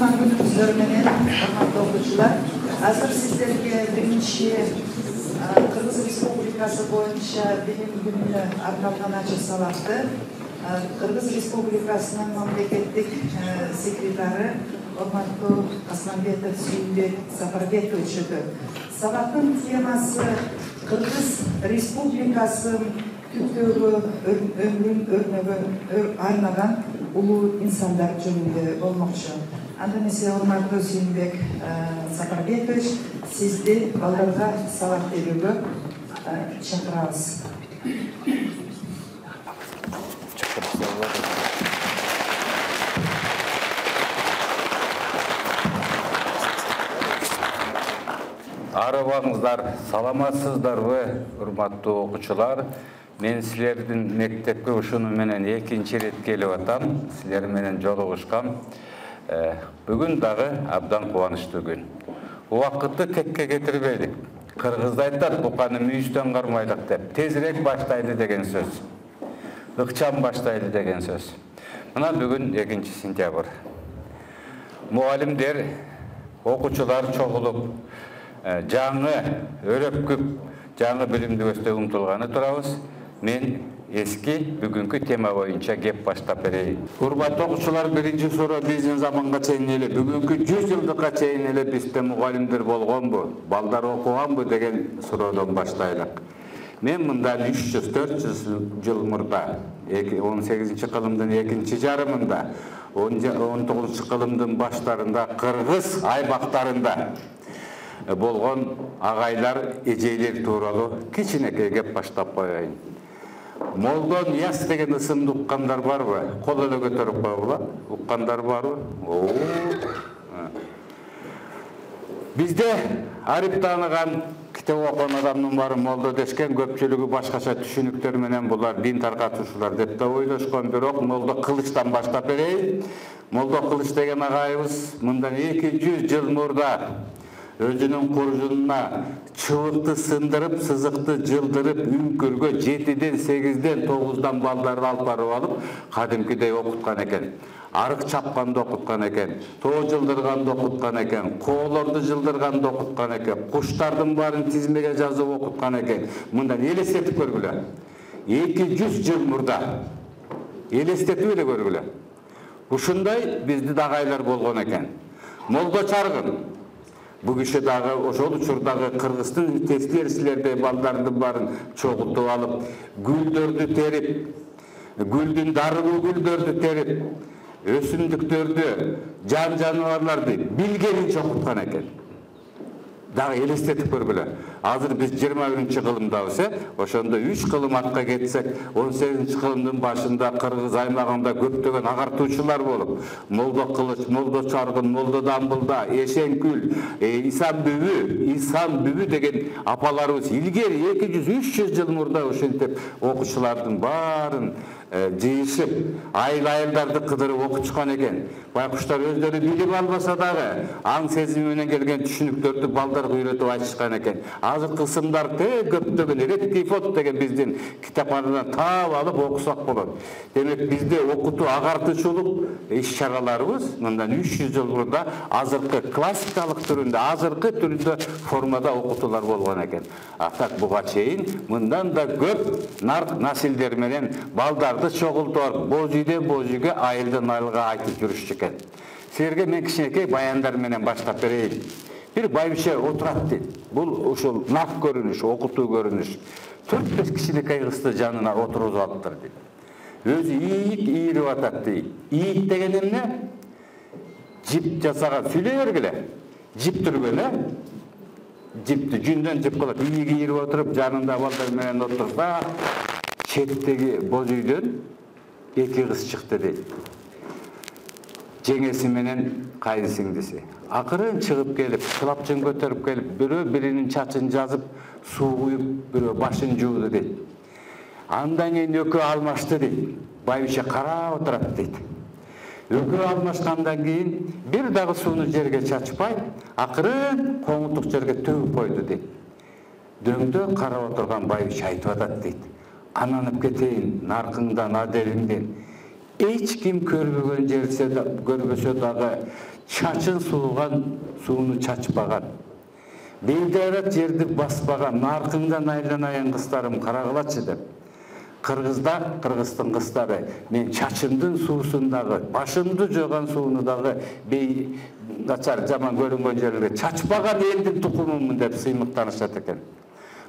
Cuma günümüzler menен, hormatly okuyucular. Hazır sizlerge birinci Kırgız Respublikası boyunca bilim gününe arkalgan açık sabaktı. Kırgız Respublikasının memleketlik sekreteri hormatly Aslanbetov Suyunbek Safarbekovich ötü. Sabaktın teması Kırgız Respublikası Türkiye'de ömrün arnagan ulu insanlar jönünde olmoqçu. Anda ise hormatly Suyunbek Safarbekovich sizdi ballarga sabak berүүгө чакырабыз. Арыбаңыздар, саламатсыздарбы, урматтуу окуучулар? Мен силердин мектепке ушуну менен экинчи рет келип атам. Силер менен жолугушкам. Бүгүн дагы абдан кубанычтуу күн. Убакытты текке кетирбейдик. Кыргызда айтат, буканы мүйүстөн кармайлык деп. Тезирээк баштайлы деген сөз. Ыкчам баштайлы деген сөз. Мына бүгүн 2 сентябрь. Мугалимдер, окуучулар чогулуп, жаңы өрөпкүп, жаңы билимди өстөгө умтулганы турабыз. Мен эски бүгүнкү тема боюнча кеп баштап берейин. Урматтуу окуучулар, биринчи суроо биздин заманга чейин эле, бүгүнкү 100 жылдыкка чейин эле бизде мугалимдер болгонбу, балдар окуганбы деген суроодон баштайлык. Мен мындан 300-400 жыл мурда, 18-кылымдын экинчи жарымында, 19-кылымдын баштарында Кыргыз аймактарында болгон агайлар, эжейлер тууралуу кичинекей кеп баштап коеюн. Молдон Яс деген ысымды уккандар барбы? Кол эле көтөрүп койгула. Уккандар барбы? Бизде Ариф тааныган китеп окуган адамдын баары молдо дешкен, көпчүлүгү башкача түшүнүктөр менен булар дин таркатуучулар деп да ойлошкон. Бирок молдо Кылычтан баштап берейин. Молдо Кылыч деген агайыбыз мындан 200 жыл мурда өзүнүн куржунуна чыбыкты сындырып, сызыкты жылдырып, үңкүргө 7-ден 8-ден 9-дан балдарды алып барып алып, кадимкидей окуткан экен. Арык чапканды окуткан экен, тоо жылдырганды окуткан экен, коолорду жылдырганды окуткан экен, куштардын баарын тизмеге жазып окуткан экен. Мындан элестетип көргүлө. 200 жыл мурда элестетип эле көргүлө. Ушундай бизде агайлар болгон экен. Молдо Чаргын бу киши дагы ошол учурдагы Кыргыздын тескерисилердей балдардын баарын чогултуп алып, гүлдөрдү терип, гүлдүн дарылуу гүлдөрдү терип, өсүмдүктөрдү, жаныбарларды билгенинче окуткан экен. Дагы элестетип көргүлө. Азыр биз 21-кылымдабыз, ошондо 3 кылым артка кетсек, 18-кылымдын башында Кыргыз аймагында көптөгөн агартуучулар болуп, Молдо Кылыч, Молдо Чаргын, Молдо Дамбылда, Эшенкүл, Исан Бүбү деген апаларыбыз илгери 200-300 жыл мурда ошентип окуучулардын баарын жыйышып, айыл-айылдарды кыдырып окутушкан экен. Байкуштар өздөрү билип албаса дагы, аң сезими менен келген түшүнүктөрдү балдарга үйрөтүп айтышкан экен. Азыркы ысымдар көптөгөн Редкифот деген биздин китапханадан таап алып окусак болот. Демек бизде окутуу агартуучулук иш-чараларыбыз мындан 300 жыл мурда азыркы классикалык түрүндө, азыркы түрүндө формада окутуулар болгон экен. Так буга чейин мындан да көп нарк насилдер менен балдарды чогултуп, божүйдөн божүйгө, айылдан айылга айтып жүрүшчү экен. Силерге мен кичинекей баяндар менен баштап берейин. Bir байбише отурат дейт. Бул ушул нак көрүнүш, окутуу көрүнүш. 4-5 кичинекей кызды жанына отургузуп алыптыр дейт. Өзү ийирип атат дейт. Ийит деген эмне? Жип жасаган, сүйлөй бергиле. Жип түргөн, жипти жүндөн жип кылып, ийирип отуруп, жанында балдар менен отурса, четтеги божүйдөн 2 кыз чыкты дейт. Жеңеси менен кайын сиңдиси. Акырын чыгып келип, кылапчын көтөрүп келип, бирөө биринин чачын жазып, суу куюп, бирөө башын жууду дейт. Андан кийин экөө алмашты дейт. Байбише карап отурат дейт. Экөө алмашкандан кийин бир дагы сууну жерге чачпай, акырын коңундук жерге төгүп койду дейт. Дөңдө карап отурган байбише айтып атат дейт. Ананып кетейин, наркыңдан, адериңден. Eç kim görбөсө дагы чачын сууган сууну чачпаган. Бейдайрат жерди баспаган, наркыңдан айланайын кыздарым карагылачы деп. Кыргызда, Кыргыздын кыздары, мен чачымдын суусундагы, башымды жоган сууну дагы бей начар жаман көрүнгөн жерлерге чачпаган элдин тукумумун деп сыймыктанышат экен.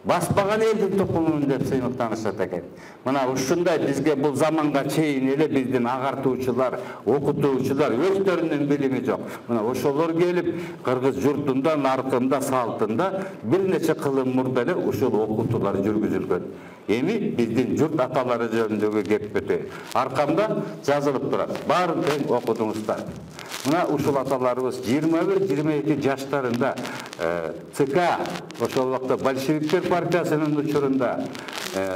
Баспаган элдин тукумумун деп сыймыктанышат экен. Мына ушундай бизге бул заманга чейин эле биздин агартуучулар, окутуучулар өздөрүнүн билими жок. Мына ошолор келип кыргыз журтунда, наркында, салтында бир нече кылым мурда эле ушул окутуулар жүргүзүлгөн. Эми биздин журт аталары жөнүндөгү кеп бүтө. Аркамда жазылып турат. Баарын тең окудуңуздар. Мына ушул аталарыбыз 21-22 жаштарында ЦК, ошол убакта большевиктер партиясынын учурунда,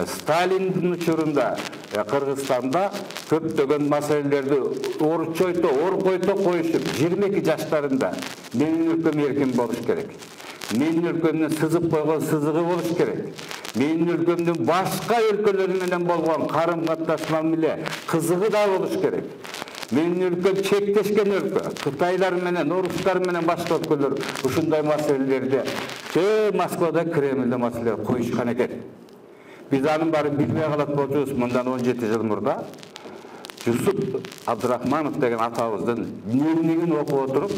Сталиндин учурунда Кыргызстанда көптөгөн маселелерди орчойто, оркойто коюшуп, 22 жаштарында менин өлкөм эркин болуш керек. Менин өлкөмдүн сызып койгон сызыгы болуш керек. Менин өлкөмдүн башка өлкөлөр менен болгон карым-катнаш мамиле кызыгы да болуш керек. Менин өлкөм чектешкен өлкө. Кытайлар менен, орустар менен башка өлкөлөр ушундай маселелерди Москвада, Кремльде маселе коюшкан экен. Биз анын баарын билбей калат болчубуз. Мындан 17 жыл мурда Жусуп Абдурахманов деген атабыздын дневнигин окуп отуруп,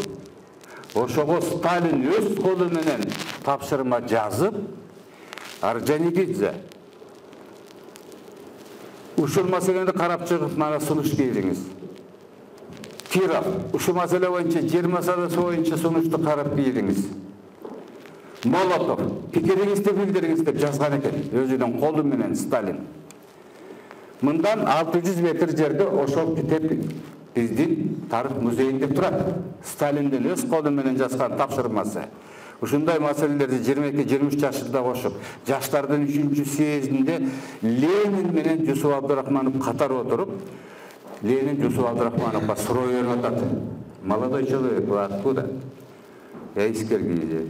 ошого Сталин өз колу менен тапшырма жазып, Орджоникидзе ушул маселени карап чыгып мага сунуш бериңиз. Киров ушул маселе боюнча 20 саат боюнча сунушту карап бериңиз. Молотов пикириңизди билдириңиз деп жазган экен, өзүнүн колу менен Сталин. Мындан 600 метр жерде ошол китеп биздин тарых музейинде турат. Сталиндин өз колу менен жазган тапшырмасы. Ушундай маселелерди 22-23 жашында кошуп, жаштардын 3-чү съездинде Ленин менен Жусуп Абдурахманов катар отуруп, Ленин Жусуп Абдурахмановго суроо берип атат. Молодой человек, вы откуда? Я из Киргизии.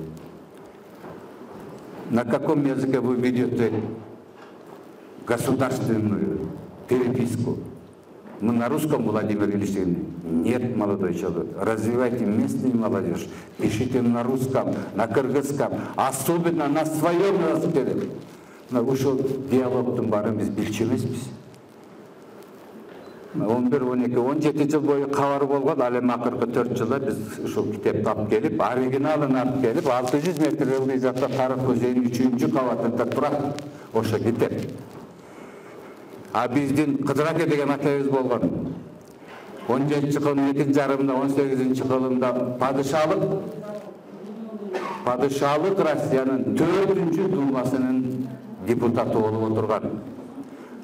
На каком языке вы ведете государственную переписку? Мы на русском, Владимир Ильич. Нет, молодой человек. Развивайте местную молодежь. Пишите на русском, на кыргызском, особенно на своем языке. Ушул диалогтун баарын биз билчү эмеспиз. 11-12-17 жыл бою кабар болгон, ал эми акыркы 4 жылда биз ушул китепти алып келип, оригиналын алып келип, 600 метр ылдый жатта тарых музейинин 3-чү кабатында турат ошо китеп. А биздин Кыдыраке деген акебиз болгон. 17-кылымдын 2-жарымында, 18-кылымда падышалык Россиянын 4-чү думасынын депутаты болуп отурган.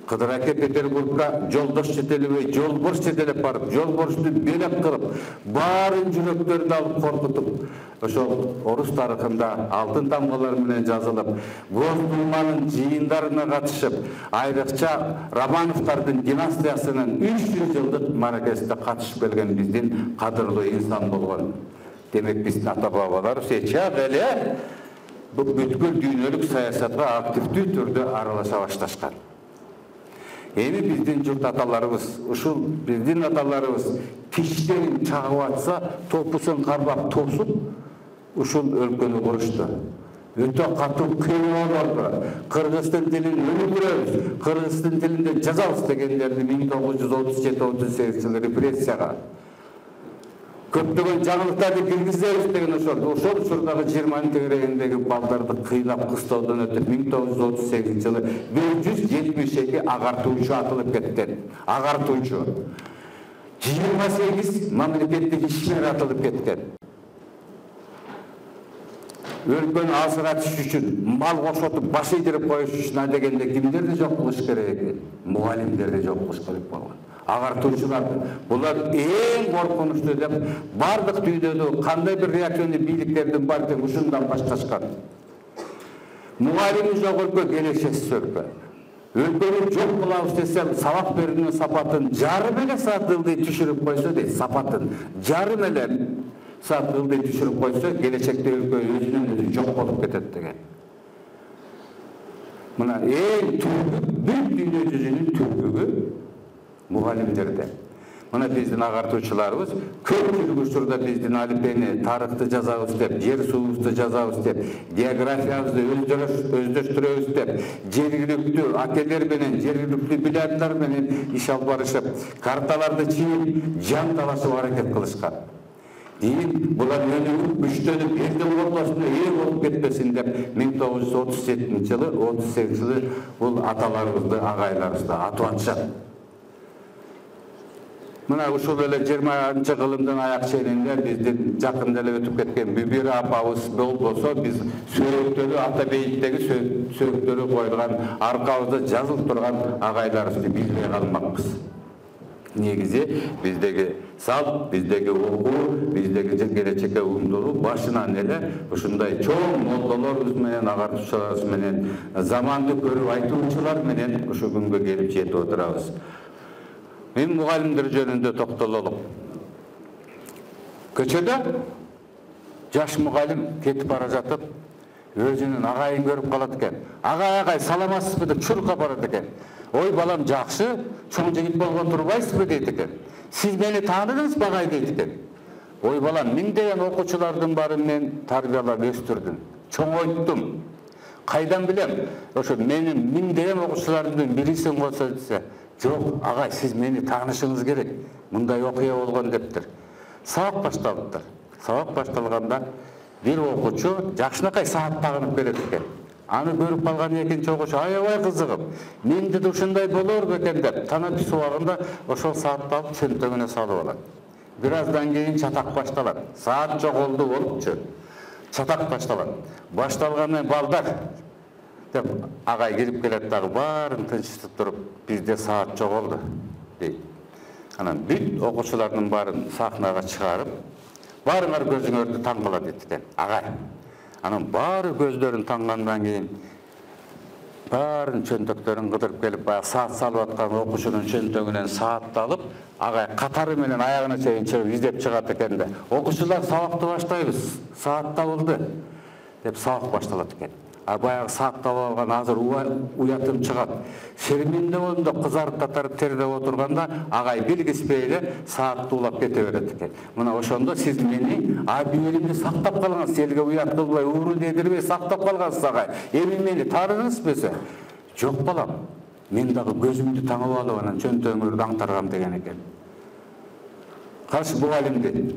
Кыдыраке Петербургга жолдош четелебей, жолборш четелеп барып, жолборшту белек кылып, баарын жүрөктөрүн алып коркутуп, ошол орус тарыхында алтын тамгалар менен жазылып, Госдуманын жыйындарына катышып, айрыкча Романовдардын династиясынын 300 жылдык маракесине катышып келген биздин кадырлуу инсан болгон. Демек биздин ата-бабаларыбыз чак эле бул бүткүл дүйнөлүк саясатка активдүү түрдө аралаша башташкан. Эми биздин журт аталарыбыз, ушул биздин аталарыбыз пиштерин чагып атса, топусун карбап тосуп, ушул өлкөнү курушту. Өтө катуу кыйноолорду, кыргыздын тилин өлтүрөбүз, кыргыздын тилинде жазабыз дегендерди 1937-38 жылы репрессияга. Көптөгөн жаңылыктарды киргизебиз деген ошол учурдагы 20 тегерегиндеги балдарды кыйлап кыстоодон өтүп 1938 жылы 172 агартуучу атылып кеткен. Агартуучу. 28 мамлекеттик ишмер атылып кеткен. Өлкөнү асыратыш үчүн, мал кошотуп баш ийдирип коюш үчүн адегенде кимдерди жок кылыш керек экен? Мугалимдерди жок кылыш керек болгон. Агартуучулар, булар эң коркунучтуу деп бардык дүйнөдө кандай бир реакционный бийликтердин бар деп ушундан башташкан. Мугалими жок өлкө келешесиз өлкө. Өлкөнү жок кылабыз десем, сабак берүүнүн сапатын жарым эле саат ылдый түшүрүп койсо дейт, сапатын жарым эле саат ылдый түшүрүп койсо, келечекте өлкө өзүнөн өзү жок болуп кетет деген. Мына эң түбү, бүт дүйнө жүзүнүн түбүгү мугалимдерде. Мына биздин агартуучуларыбыз көпчүлүк учурда биздин алифбени, тарыхты жазабыз деп, жер суубузду жазабыз деп, географиябызды өздөштүрөбүз деп, жергиликтүү акелер менен, жергиликтүү билимдар менен иш алып барышып, карталарды чийип, жан талашып аракет кылышкан. Булар өнүгүп, күчтөнүп, элдин колдошуна ээ болуп кетпесин деп 1937-жылы, 38-жылы бул аталарыбызды, агайларыбызды атып атышат. Мына ушул эле 20-кылымдын аяк ченинде биздин жакында эле өтүп кеткен Бүбүрө апабыз болсо, биз сөйрөктөрү, ата бейиттеги сөйрөктөрү коюлган, аркабызда жазылып турган агайларыбызды билбей калмакпыз. Негизи биздеги салт, биздеги окуу, биздеги келечекке умтулуу башынан эле ушундай чоң молдолорубуз менен, агартуучуларыбыз менен, заманды көрүп айтуучулар менен ушу күнгө келип жетип отурабыз. Мен мугалимдер жөнүндө токтололук. Көчөдө жаш мугалим кетип бара жатып, өзүнүн агайын көрүп калат экен. Агай, саламатсызбы деп чуркап барат экен. Ой балам жакшы, чоң жигит болгон турбайсызбы дейт экен. Сиз мени тааныдыңызбы агай дейт экен. Ой балам, миңдеген окуучулардын баарын мен тарбиялап өстүрдүм, чоңойттум. Кайдан билем? Ошо менин миңдеген окуучулардын бирисин болсо десе, жок, агай, сиз мени таанышыңыз керек. Мындай окуя болгон дептир. Сабак башталыптыр. Сабак башталганда бир окуучу жакшынакай саат тагынып келет экен. Аны көрүп калган экинчи окуучу, аябай кызыгып, менде да ушундай болор бекен деп, танапис убагында ошол саатты алып чөнтөгүнө салып алат. Бир аздан кийин чатак башталат. Саат жоголду болупчу. Чатак башталат. Башталгандан балдар деп агай кирип келет дагы баарын тынчтып туруп, бизде саат жоголду дейт. Анан бүт окуучулардын баарын сахнага чыгарып, баарыңар көзүңөрдү таңгала дейт экен. Агай. Анан баары көздөрүн таңгандан кийин баарын чөнтөктөрүн кыдырып келип, баягы саат салып аткан окуучунун чөнтөгүнөн саатты алып, агай катары менен аягына чейин чыгып издеп чыгат экен да. Окуучулар сабакты баштайбыз, саат табылды деп сабак башталат экен. Баягы саат таап алган азыр уятым чыгат. Шерменде болдумда кызарып татарып тердеп отурганда агай билгиспей эле саатты улап кете берет экен. Мына ошондо сиз мени абийелимди сактап калгансыз, элге уят кылбай, уурун дедирбей сактап калгансыз агай. Эми мени таарыңызбы? Жок балам, мен дагы көзүмдү таңып алып анан чөнтөгүңөрдү аңтаргам деген экен. Каршы мугалимди.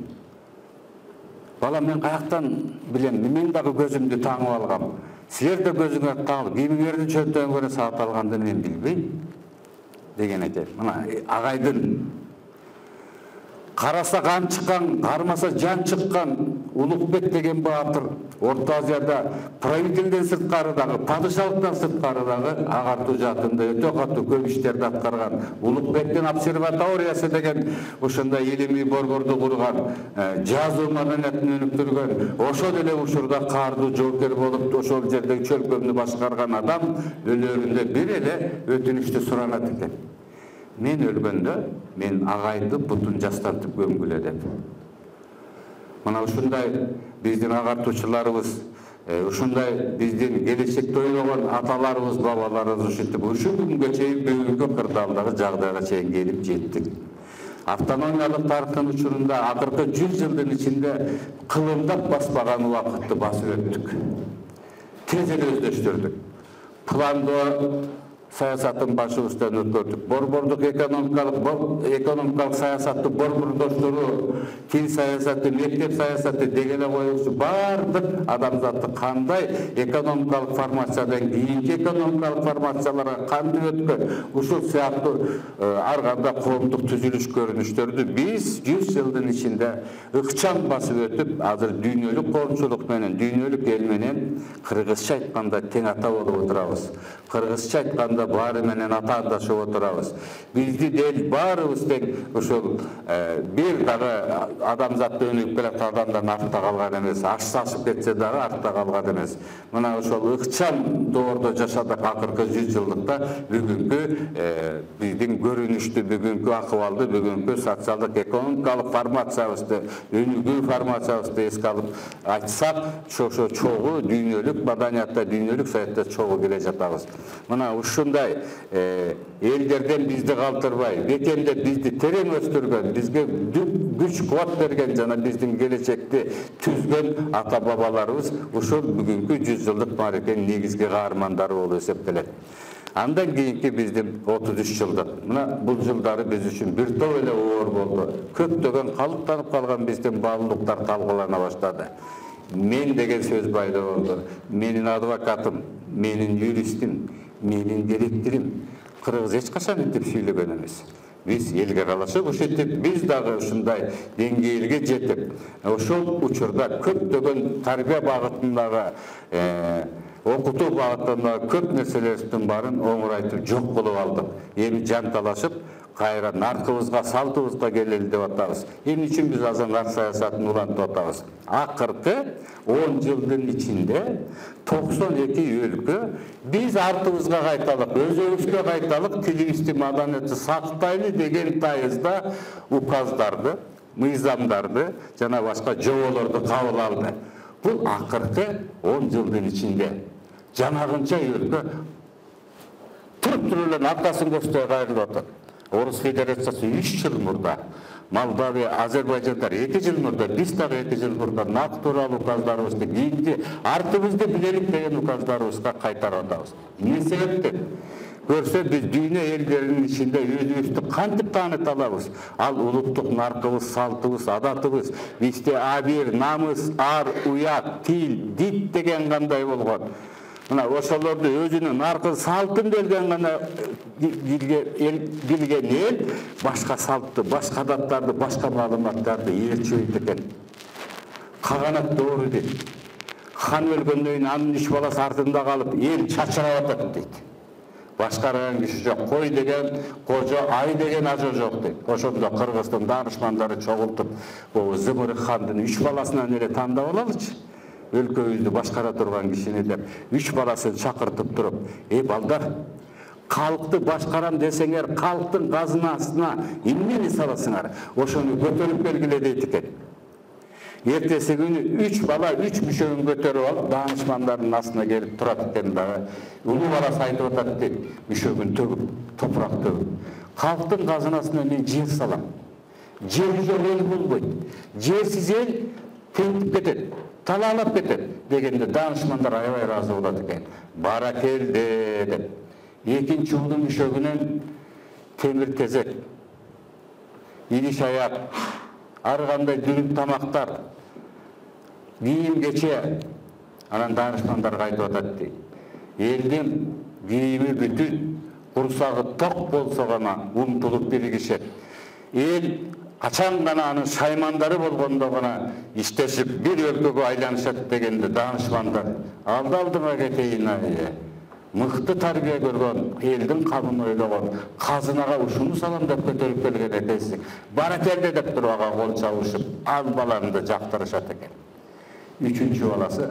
Балам, мен каяктан билем, мен дагы көзүмдү таңып алгам. Силер де көзүңөрдү тагып, кийимиңердин чөнтөгүнө саат алганды мен билбейм деген экен. Мына агайдын караса кан чыккан, кармаса жан чыккан Улукбек деген баатыр Орто Азияда правительден сырткары дагы, падышалыктан сырткары дагы агартуу жаатында өтө катуу көп иштерди аткарган. Улукбектин обсерваториясы деген ошондой илимий борборду курган, жазуу маданиятын өнүктүргөн, ошол эле учурда каардуу жоокер болуп, ошол жердеги чөлкөмдү башкарган адам өлөрүндө бир эле өтүнүштү суранат экен. Мен өлгөндө мен агайды бутун жастантып көмгүлө деп. Мына ушундай биздин агартуучуларыбыз, ушундай биздин келечекте ойлогон аталарыбыз, бабаларыбыз ушинтип ушу күнгө чейин бүгүнкү кырдаалдагы жагдайга чейин келип жеттик. Автономиялык тарыхтын учурунда акыркы 100 жылдын ичинде кылымдап баспаган убакытты басып өттүк. Тез эле өздөштүрдүк. Пландоо саясатын башыбыздан өткөрдүк. Борбордук экономикалык саясатты борбордоштуруу, тил саясаты, мектеп саясаты деге эле коюусу баардык адамзатты кандай экономикалык формациядан кийинки экономикалык формацияларга кантип өткөн, ушул сыяктуу ар кандай коомдук түзүлүш көрүнүштөрдү биз 100 жылдын ичинде ыкчам басып өтүп, азыр дүйнөлүк коомчулук менен, дүйнөлүк эл менен кыргызча айтканда тең ата болуп отурабыз. Кыргызча айтканда баары менен атаандашып отурабыз. Бизди дел баарыбыз тең ушул бир дагы адамзатты өнүгүп келаткан адамдан артта калган эмес, ашсашып кетсе дагы артта калган эмес. Мына ошол ыкчам доордо жашадык акыркы 100 жылдыкта бүгүнкү биздин көрүнүштү, бүгүнкү акыбалды, бүгүнкү социалдык экономикалык формациябызды, өнүгүү формациябызды эске алып айтсак, ошо чогуу дүйнөлүк маданиятта, дүйнөлүк саятта чогуу келе жатабыз. Мына ушундай ушундай элдерден бизди калтырбай, бекемдеп бизди терең өстүргөн, бизге күч кубат берген жана биздин келечекти түзгөн ата бабаларыбыз ушул бүгүнкү 100 жылдык мааракенин негизги каармандары болуп эсептелет. Андан кийинки биздин 33 жылдык. Мына бул жылдары биз үчүн бир топ эле оор болду. Көптөгөн калыптанып калган биздин баалуулуктар талкуулана баштады. Мен деген сөз пайда болду. Менин адвокатым, менин юристим, менин директорим кыргыз эч качан интип сүйлөгөн эмес. Биз элге калышып ушинтип, биз дагы ушундай деңгээлге жетип, ошол учурда көптөгөн тарбия багытындагы окутуу багытындагы көп нерселердин баарын оңурайтып жок кылып алдык. Эми жанталашып, кайра наркыбызга, салтыбызга келели деп атабыз. Эмне үчүн биз азыр нарк саясатын улантып атабыз? Акыркы 10 жылдын ичинде 92 өлкө биз артыбызга кайталык, өзүбүзгө кайталык, тилибизди, маданиятты сактайлы деген тайызда указдарды, мыйзамдарды жана башка жоболорду кабыл алды. Бул акыркы 10 жылдын ичинде жанагынча өлкө туруп эле аркасын көздөй кайрылып атат. Орус Федерациясы 3 жыл мурда, Молдавия, Азербайжандар 2 жыл мурда, биз дагы 2 жыл мурда нарк тууралуу указдарыбызды кийинки артыбызды билелик деген указдарыбызга кайтарып атабыз. Эмне себептен? Көрсө биз дүйнө элдеринин ичинде өзүбүздү кантип тааныта алабыз? Ал улуттук наркыбыз, салтыбыз, адатыбыз, бизде абир, намыс, ар, уят, тил, дит деген кандай болгон? Мына ошолорду өзүнүн наркы салтын белген гана билген эл башка салтты, башка адаттарды, башка маалыматтарды ээрчибейт экен. Каганат доору дейт. Хан өлгөндөн кийин анын 3 баласы артында калып, эл чачырап атат дейт. Башкарган киши жок, кой деген кожо, ай деген ажо жок дейт. Ошондо Кыргыздын данышмандары чогултуп, Зымырык хандын 3 баласынан эле тандап алалычы. Өлкөбүздү башкара турган кишини деп 3 баласын чакыртып туруп, балдар, калкты башкарам десеңер, калктын казынасына эмнени саласыңар? Ошону көтөрүп белгиле дейт экен. Эртеси күнү 3 бала 3 мүшөгүн көтөрүп алып, данышмандардын астына келип турат экен дагы. Улуу баласы айтып атат дейт, мүшөгүн төгүп, топурак төгүп. Калктын казынасына мен жер салам. Жери жок эл болбойт. Жерсиз эл тентип кетет, талаалап кетет дегенде данышмандар аябай ыраазы болот экен. Баракелде деп. Экинчи улуу мүшөгүнөн темир тезек, идиш аяк, ар кандай дүрүм тамактар, кийим кече. Анан данышмандар айтып атат дейт. Элдин кийими бүтүн, курсагы ток болсо гана умтулуп биригишет. Эл качан гана анын шаймандары болгондо гана иштешип бир өлкөгө айланышат дегенде данышмандар алдыма кетейин ай. Мыкты тарбия көргөн, элдин камын ойлогон, казынага ушуну салам деп көтөрүп келген экенсиң. Баракелде деп туруп ага кол чабышып, ал баланы да жактырышат экен. Үчүнчү баласы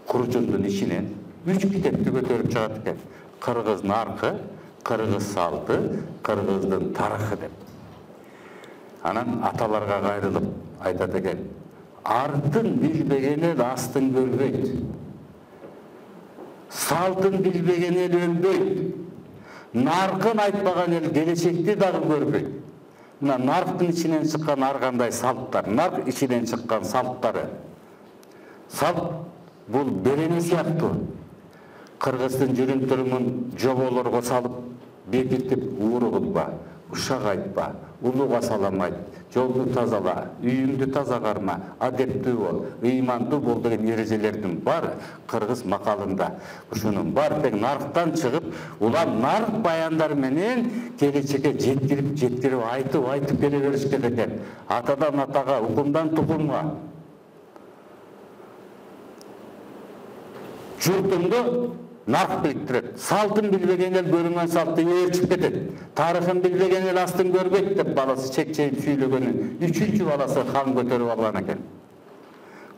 курчундун ичинен 3 китепти көтөрүп чыгат экен. Кыргыз наркы, кыргыз салты, кыргыздын тарыхы деп. Анан аталарга кайрылып айтат экен. Артын билбеген эл астын көрбөйт. Салтын билбеген эл өлбөйт. Наркын айтпаган эл келечекти дагы көрбөйт. Мына нарктын ичинен чыккан ар кандай салттар, нарк ичинен чыккан салттары. Салт бул берене сыяктуу. Кыргыздын жүрүм-турумун жоболорго салып, бекитип, ууру кылба, ушак айтпа, улууга салам айт, жолду тазала, үйүңдү таза карма, адептүү бол, ыймандуу бол деген эрежелердин баары кыргыз макалында. Ушунун баары тең нарктан чыгып, улам нарк баяндар менен келечекке жеткирип айтып келе беришкен экен. Атадан атага, укумдан тукумга. Журтумду нарк бириктирет. Салтын билбеген эл көрүнгөн салтты ээрчип кетет. Тарыхын билбеген эл астын көрбөйт деп баласы чекчейип сүйлөгөнүн 3-чү баласы хан көтөрүп алган экен.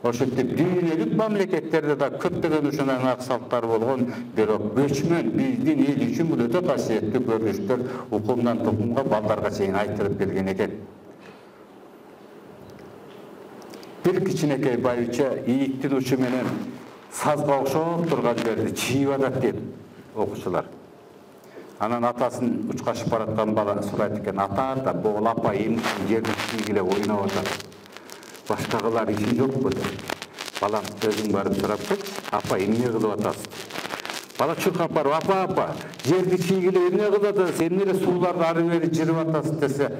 Ошентип дүйнөлүк мамлекеттерде да көптөгөн ушундай нарк салттар болгон, бирок көчмөн биздин эл үчүн бул өтө касиеттүү көрүнүштөр укумдан тукумга балдарга чейин айтылып келген экен. Бир кичинекей байча ийиктин учу менен сазга окшоп турган жерди чийип атат дейт окуучулар. Анан атасын учкашып бараткан бала сурайт экен, ата бул апа эмне жерди тийгиле ойноп атат. Башкагылар ишин жокпу деп. Балам өзүң барып сурап кетчи, апа эмне кылып атасыз? Бала чуркап барып, апа, жерди тийгиле эмне кылып атасыз? Эмне эле сууларды ары бери жырып атасыз десе,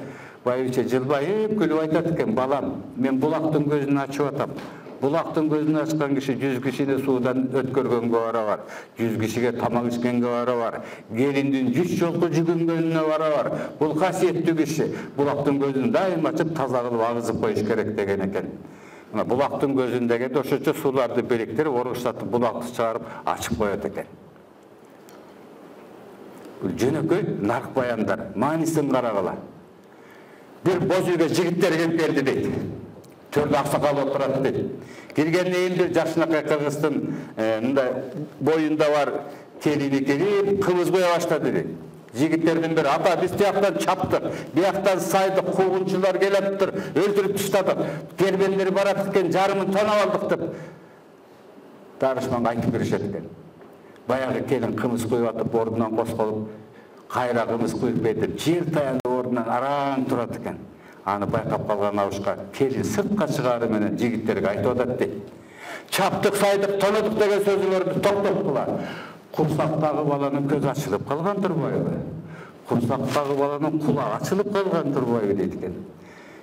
байбиче жылбайып күлүп айтат экен, балам, мен булактын көзүн ачып атам. Булактын көзүн ачкан киши 100 кишини суудан өткөргөнгө бара бар. 100 кишиге тамак ичкенге бара бар. Келиндин 100 жолку жүгүнгөнүнө бара бар. Бул касиеттүү киши булактын көзүн дайым ачып таза кылып агызып коюш керек деген экен. Мына булактын көзүн дегенде ошочо сууларды бириктирип, оргуштатып булакты чыгарып ачып коет экен. Бул жөнөкөй нарк баяндар, маанисин карагыла. Бир боз үйгө жигиттер келип келди дейт. Төрдө аксакал отурат дейт. Кирген элдер жакшынакай кыргыздын мындай боюнда бар келини келип кыбыз кое баштады дейт. Жигиттердин бири, ата биз тияктан чаптык, бияктан сайдык, куугунчулар келиптир, өлтүрүп таштадык, кербендер барат экен, жарымын тонап алдык деп дарышманга айтып беришет экен. Баягы келин кымыз куюп атып ордунан козголуп, кайра кымыз куюп берип, жер таянып ордунан араң турат экен. Аны байкап калган абышка келин сыртка чыгары менен жигиттерге айтып атат дейт. Чаптык, сайдык, тонодук деген сөзүңөрдү токтоткула. Курсактагы баланын көзү ачылып калган турбайбы? Курсактагы баланын кулагы ачылып калган турбайбы дейт экен.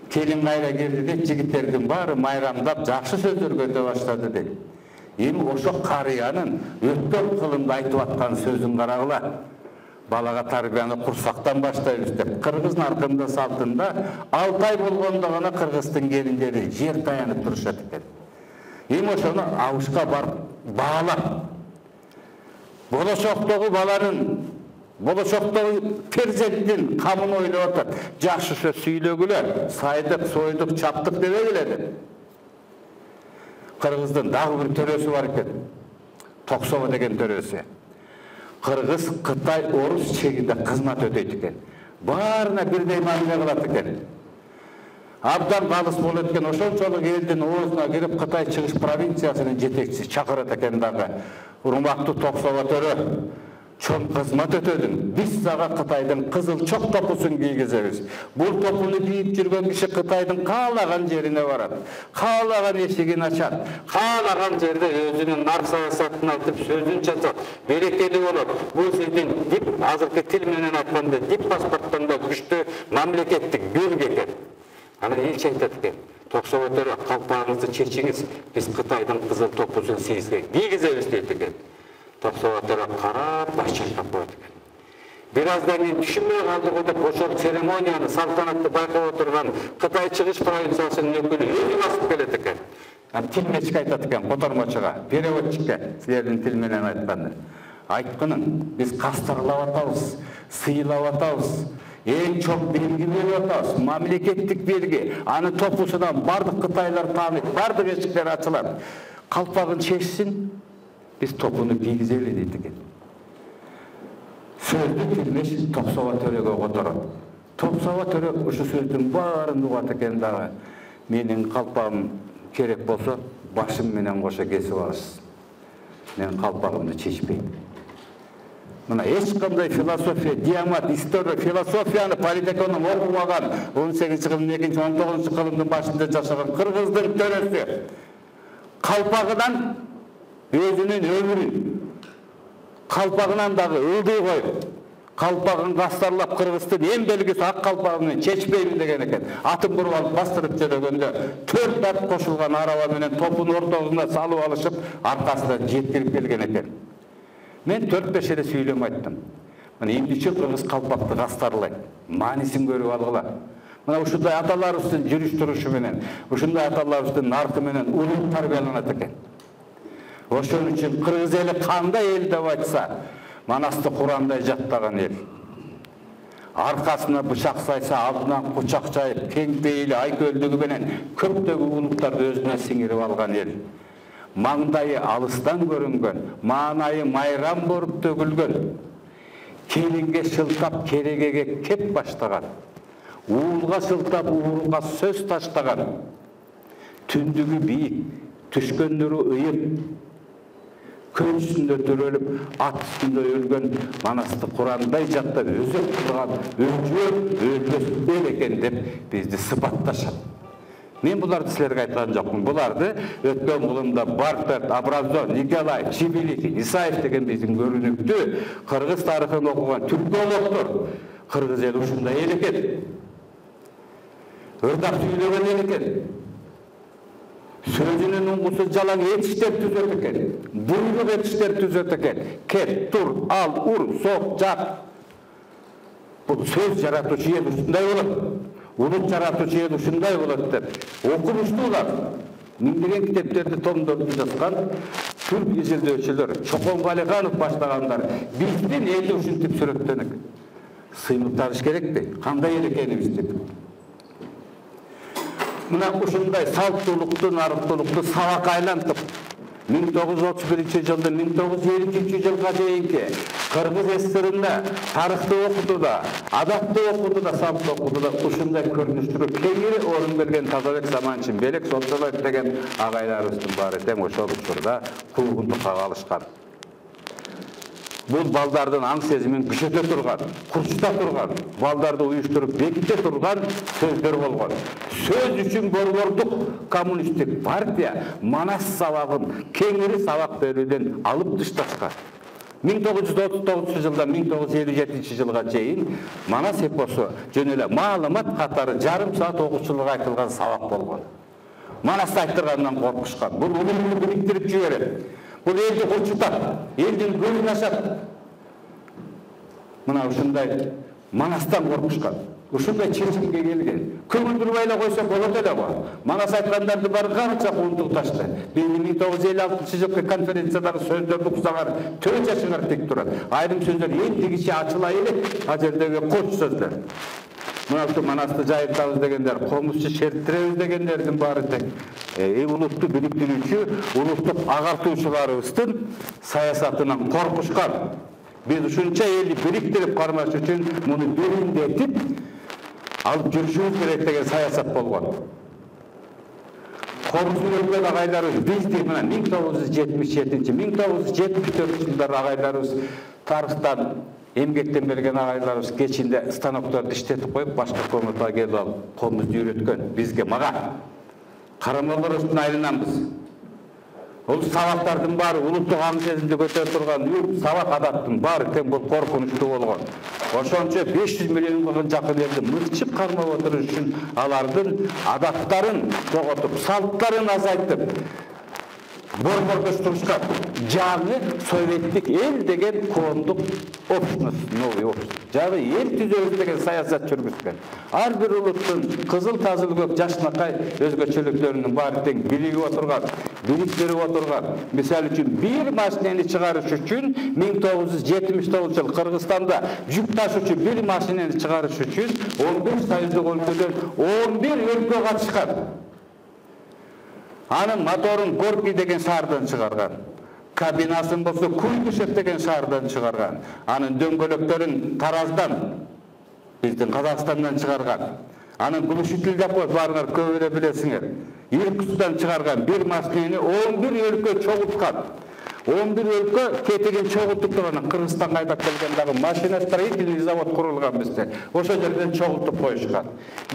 Келин кайра келди дейт, жигиттердин баары майрамдап жакшы сөздөргө өтө баштады дейт. Эми ошо карыянын өткөн кылымда айтып аткан сөзүн карагыла. Балага тарбияны курсактан баштайбыз деп. Кыргыз наркында салтында 6 ай болгондо гана кыргыздын келиндери жер таянып турушат экен. Эми ошону абышка барып баалап, болочоктогу баланын, болочоктогу перзенттин камын ойлоп атат. Жакшы сөз сүйлөгүлө, сайдык, сойдук, чаптык дебегиле деп. Кыргыздын дагы бир төрөсү бар экен. Токсово деген төрөсү. Кыргыз, Кытай, Орус чегинде кызмат өтөйт экен. Баарына бирдей мамиле кылат экен. Абдан калыс болот экен, ошончолук элдин оозуна кирип Кытай чыгыш провинциясынын жетекчиси чакырат экен дагы. Урматтуу Токсово төрө, чоң кызмат өтөдүң. Биз сага Кытайдын кызыл чок топусун кийгизебиз. Бул топуну кийип жүргөн киши Кытайдын каалаган жерине барат. Каалаган эшигин ачат. Каалаган жерде өзүнүн нарк саясатын айтып сөзүн чачат. Берекелүү болот. Бул сиздин дип азыркы тил менен айтканда дип паспорттон да күчтүү мамлекеттик белги экен. Анан элчи айтат экен. Токсово төрө калпагыңызды чечиңиз. Биз Кытайдын кызыл топусун сизге кийгизебиз дейт экен. Токсово төрө карап баш чайкап коет экен. Бир аздан кийин түшүнбөй калдык деп ошол церемонияны салтанатты байкап отурган Кытай чыгыш провинциясынын өкүлү өзү басып келет экен. Тилмечке айтат экен, котормочуга, переводчикке, силердин тил менен айтканда. Айткының, біз қастарлап атабыз, сыйлап атабыз, ең чоң белги берип атабыз, мамлекеттик белги. Аны топусунан бардык кытайлар тааныйт, бардык эшиктер ачылат. Калпагын чечсин, біз топуну кийгизели дейт экен. Сөздү Тилмеш Токсово төрөгө которот. Токсово төрөк ушу сөздүн баарын угат экен дагы. Менин калпагым керек болсо, башым менен кошо кесип аласыз. Мен калпагымды чечпейм. Мына эч кандай философия, диамат, история, философияны политэконом окубаган 18-кылымдын 2-19 кылымдын башында жашаган кыргыздын төрөсү калпагынан өзүнүн өмүрүн калпагынан дагы ылдый коюп, калпагын кастарлап кыргыздын эң белгиси ак калпагымды чечпейм деген экен. Атын буруп алып бастырып жүргөндө 4 ат кошулган араба менен топун ортосуна салып алышып, аркасына жеткирип келген экен. Мен 4-5 эле сүйлөм айттым. Мына эмдичи кыргыз калпакты кастарлайт, маанисин көрүп алгыла. Мына ушундай аталарыбыздын жүрүш турушу менен, ушундай аталарыбыздын наркы менен улуу тарбияланат экен. Ошон үчүн кыргыз эли кандай эл деп айтса, Манасты Курандай жаттаган эл. Аркасына бычак сайса, алдынан кучак жайып, кең пейили айкөлдүгү менен көптөгөн улуттарды өзүнө сиңирип алган эл. Маңдайы алыстан көрүнгөн, маанайы майрам боруп төгүлгөн, келинге шылтап керегеге кеп баштаган, уулга шылтап ууруга сөз таштаган, түндүгү бийик, түшкөндөрү ыйык, көз үстүндө төрөлүп, ат үстүндө өлгөн Манасты Курандай жактап өзөк турган өлмөс эл экен деп бизди сыпатташат. Мен буларды силерге айткан жокмун. Буларды өткөн кылымда Барпет, Абразов, Николай, Чибилик, Исаев деген биздин көрүнүктүү кыргыз тарыхын окуган түркологдор кыргыз эли ушундай эл экен. Ырдак сүйлөгөн эл экен. Сөзүнүн уңгусу жалаң этиштер түзөт экен. Буйрук этиштер түзөт экен. Кет, тур, ал, ур, сок, жак. Бул сөз жаратуучу эл ушундай болот. Улут жаратуучу эл ушундай болот деп окумуштуулар. Миңдеген китептерди, томдорду жазган түрк изилдөөчүлөр, Чокон Валиханов баштагандар биздин элди ушинтип сүрөттөнөк. Сыймыктарыш керекпи? Кандай эл экенибизди? Мына ушундай салттуулукту, нарыктуулукту сабак айлантып 1931 жылдан 1953 жылга чейинки Кыргыз СССРында тарыхты окутууда, адатты окутууда, салтты окутууда ушундай көрүнүштөргө кеңири орун берген Тазабек Заманчин, Белек Солтолоев деген агайларыбыздын баары тең ошол учурда куугунтукка калышкан. Бул балдардын аң сезимин күчөтө турган, курчута турган, балдарды уюштуруп беките турган сөздөр болгон. Сөз үчүн борбордук коммунисттик партия Манас сабагын кеңири сабак берүүдөн алып ташташкан. 1939 жылдан 1957 жылга чейин Манас эпосу жөн эле маалымат катары жарым саат окуучулукка айтылган сабак болгон. Манасты айттыргандан коркушкан. Бул улууну бириктирип жиберет. Бул элди курчутат, элдин гөлүн ашат. Мына ушундай Манастан коркушкан. Ушундай чечимге келген. Көңүлдүрбөй эле койсо болот эле го. Манас айткандарды баары канча унутукташты. 1956 жылкы конференциядагы сөздөрдү уксаңар 4 жашыңар тек турат. Айрым сөздөр эндигиче ачыла элек, ал жердеги коч сөздөр. Мына ушу Манасты жайыптабыз дегендер, комузчу шерттиребиз дегендердин баары тең улутту бириктирүүчү, улуттук агартуучуларыбыздын саясатынан коркушкан. Biz ушунча элди бириктирип кармаш үчүн муну бериндетип алып жүрүшүбүз керек деген саясат болгон. Комуз өлкөдө агайларыбыз бизди мына 1977-1974 жылдары агайларыбыз тарыхтан эмгектен берген агайларыбыз кечинде станокторду иштетип коюп башка комнатага келип алып комузду үйрөткөн. Бизге мага карамолорубуздун айланабыз. Ол сабактардын баары улуттук аң сезимди көтөрүп турган сабак адаттын баары тең бул коркунучтуу болгон. Ошончо 500 миллионго жакын элди мыкчып кармап отуруш үчүн алардын адаттарын жоготуп, салттарын азайтып борбордоштурушкан. Жаңы советтик эл деген коомдук общность, новый общность. Жаңы эл түзөбүз деген саясат жүргүзгөн. Ар бир улуттун кызыл, тазыл, көк, жашнакай өзгөчөлүктөрүнүн баары тең бириgiп отурган, бириктирип отурган. Мисалы үчүн бир машинени чыгарыш үчүн 1979 жыл Кыргызстанда жүк ташуучу бир машинени чыгарыш үчүн 11 союздук өлкөдөн 11 өлкө катышкан. Анын моторун Горький деген шаардан чыгарган. Кабинасын болсо Куйбышев деген шаардан чыгарган. Анын дөңгөлөктөрүн Тараздан, биздин Казакстандан чыгарган. Анын глушитель деп коюп баарыңар көп эле билесиңер. Иркутскдан чыгарган бир машинени 11 өлкө чогулткан. 11 өлкө кетигин чогултуп турган. Кыргызстанга айдап келген дагы машина строительный завод курулган бизде. Ошол жерден чогултуп коюшкан.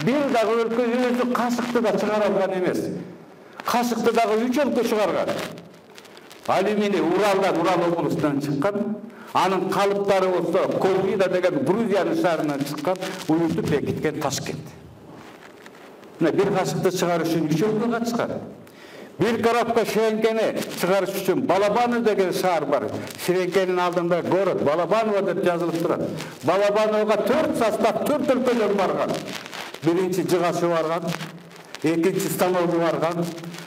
Бир дагы өлкө өзү кашыкты да чыгара алган эмес. Кашыкты дагы 3 өлкө чыгарган. Алюминий Уралдан, Урал облусунан чыккан. Анын калыптары болсо Колвида деген Грузиянын шаарынан чыккан, уютуп бекиткен Ташкент. Мына бир кашыкты чыгарыш үчүн 3 өлкө катышкан. Бир коробка ширенкени чыгарыш үчүн Балабаново деген шаар бар. Ширенкенин алдында город Балабаново деп жазылып турат. Балабанового 4 состав 4 өлкөдөн барган. Биринчи жыгашы барган, экинчи станову барган,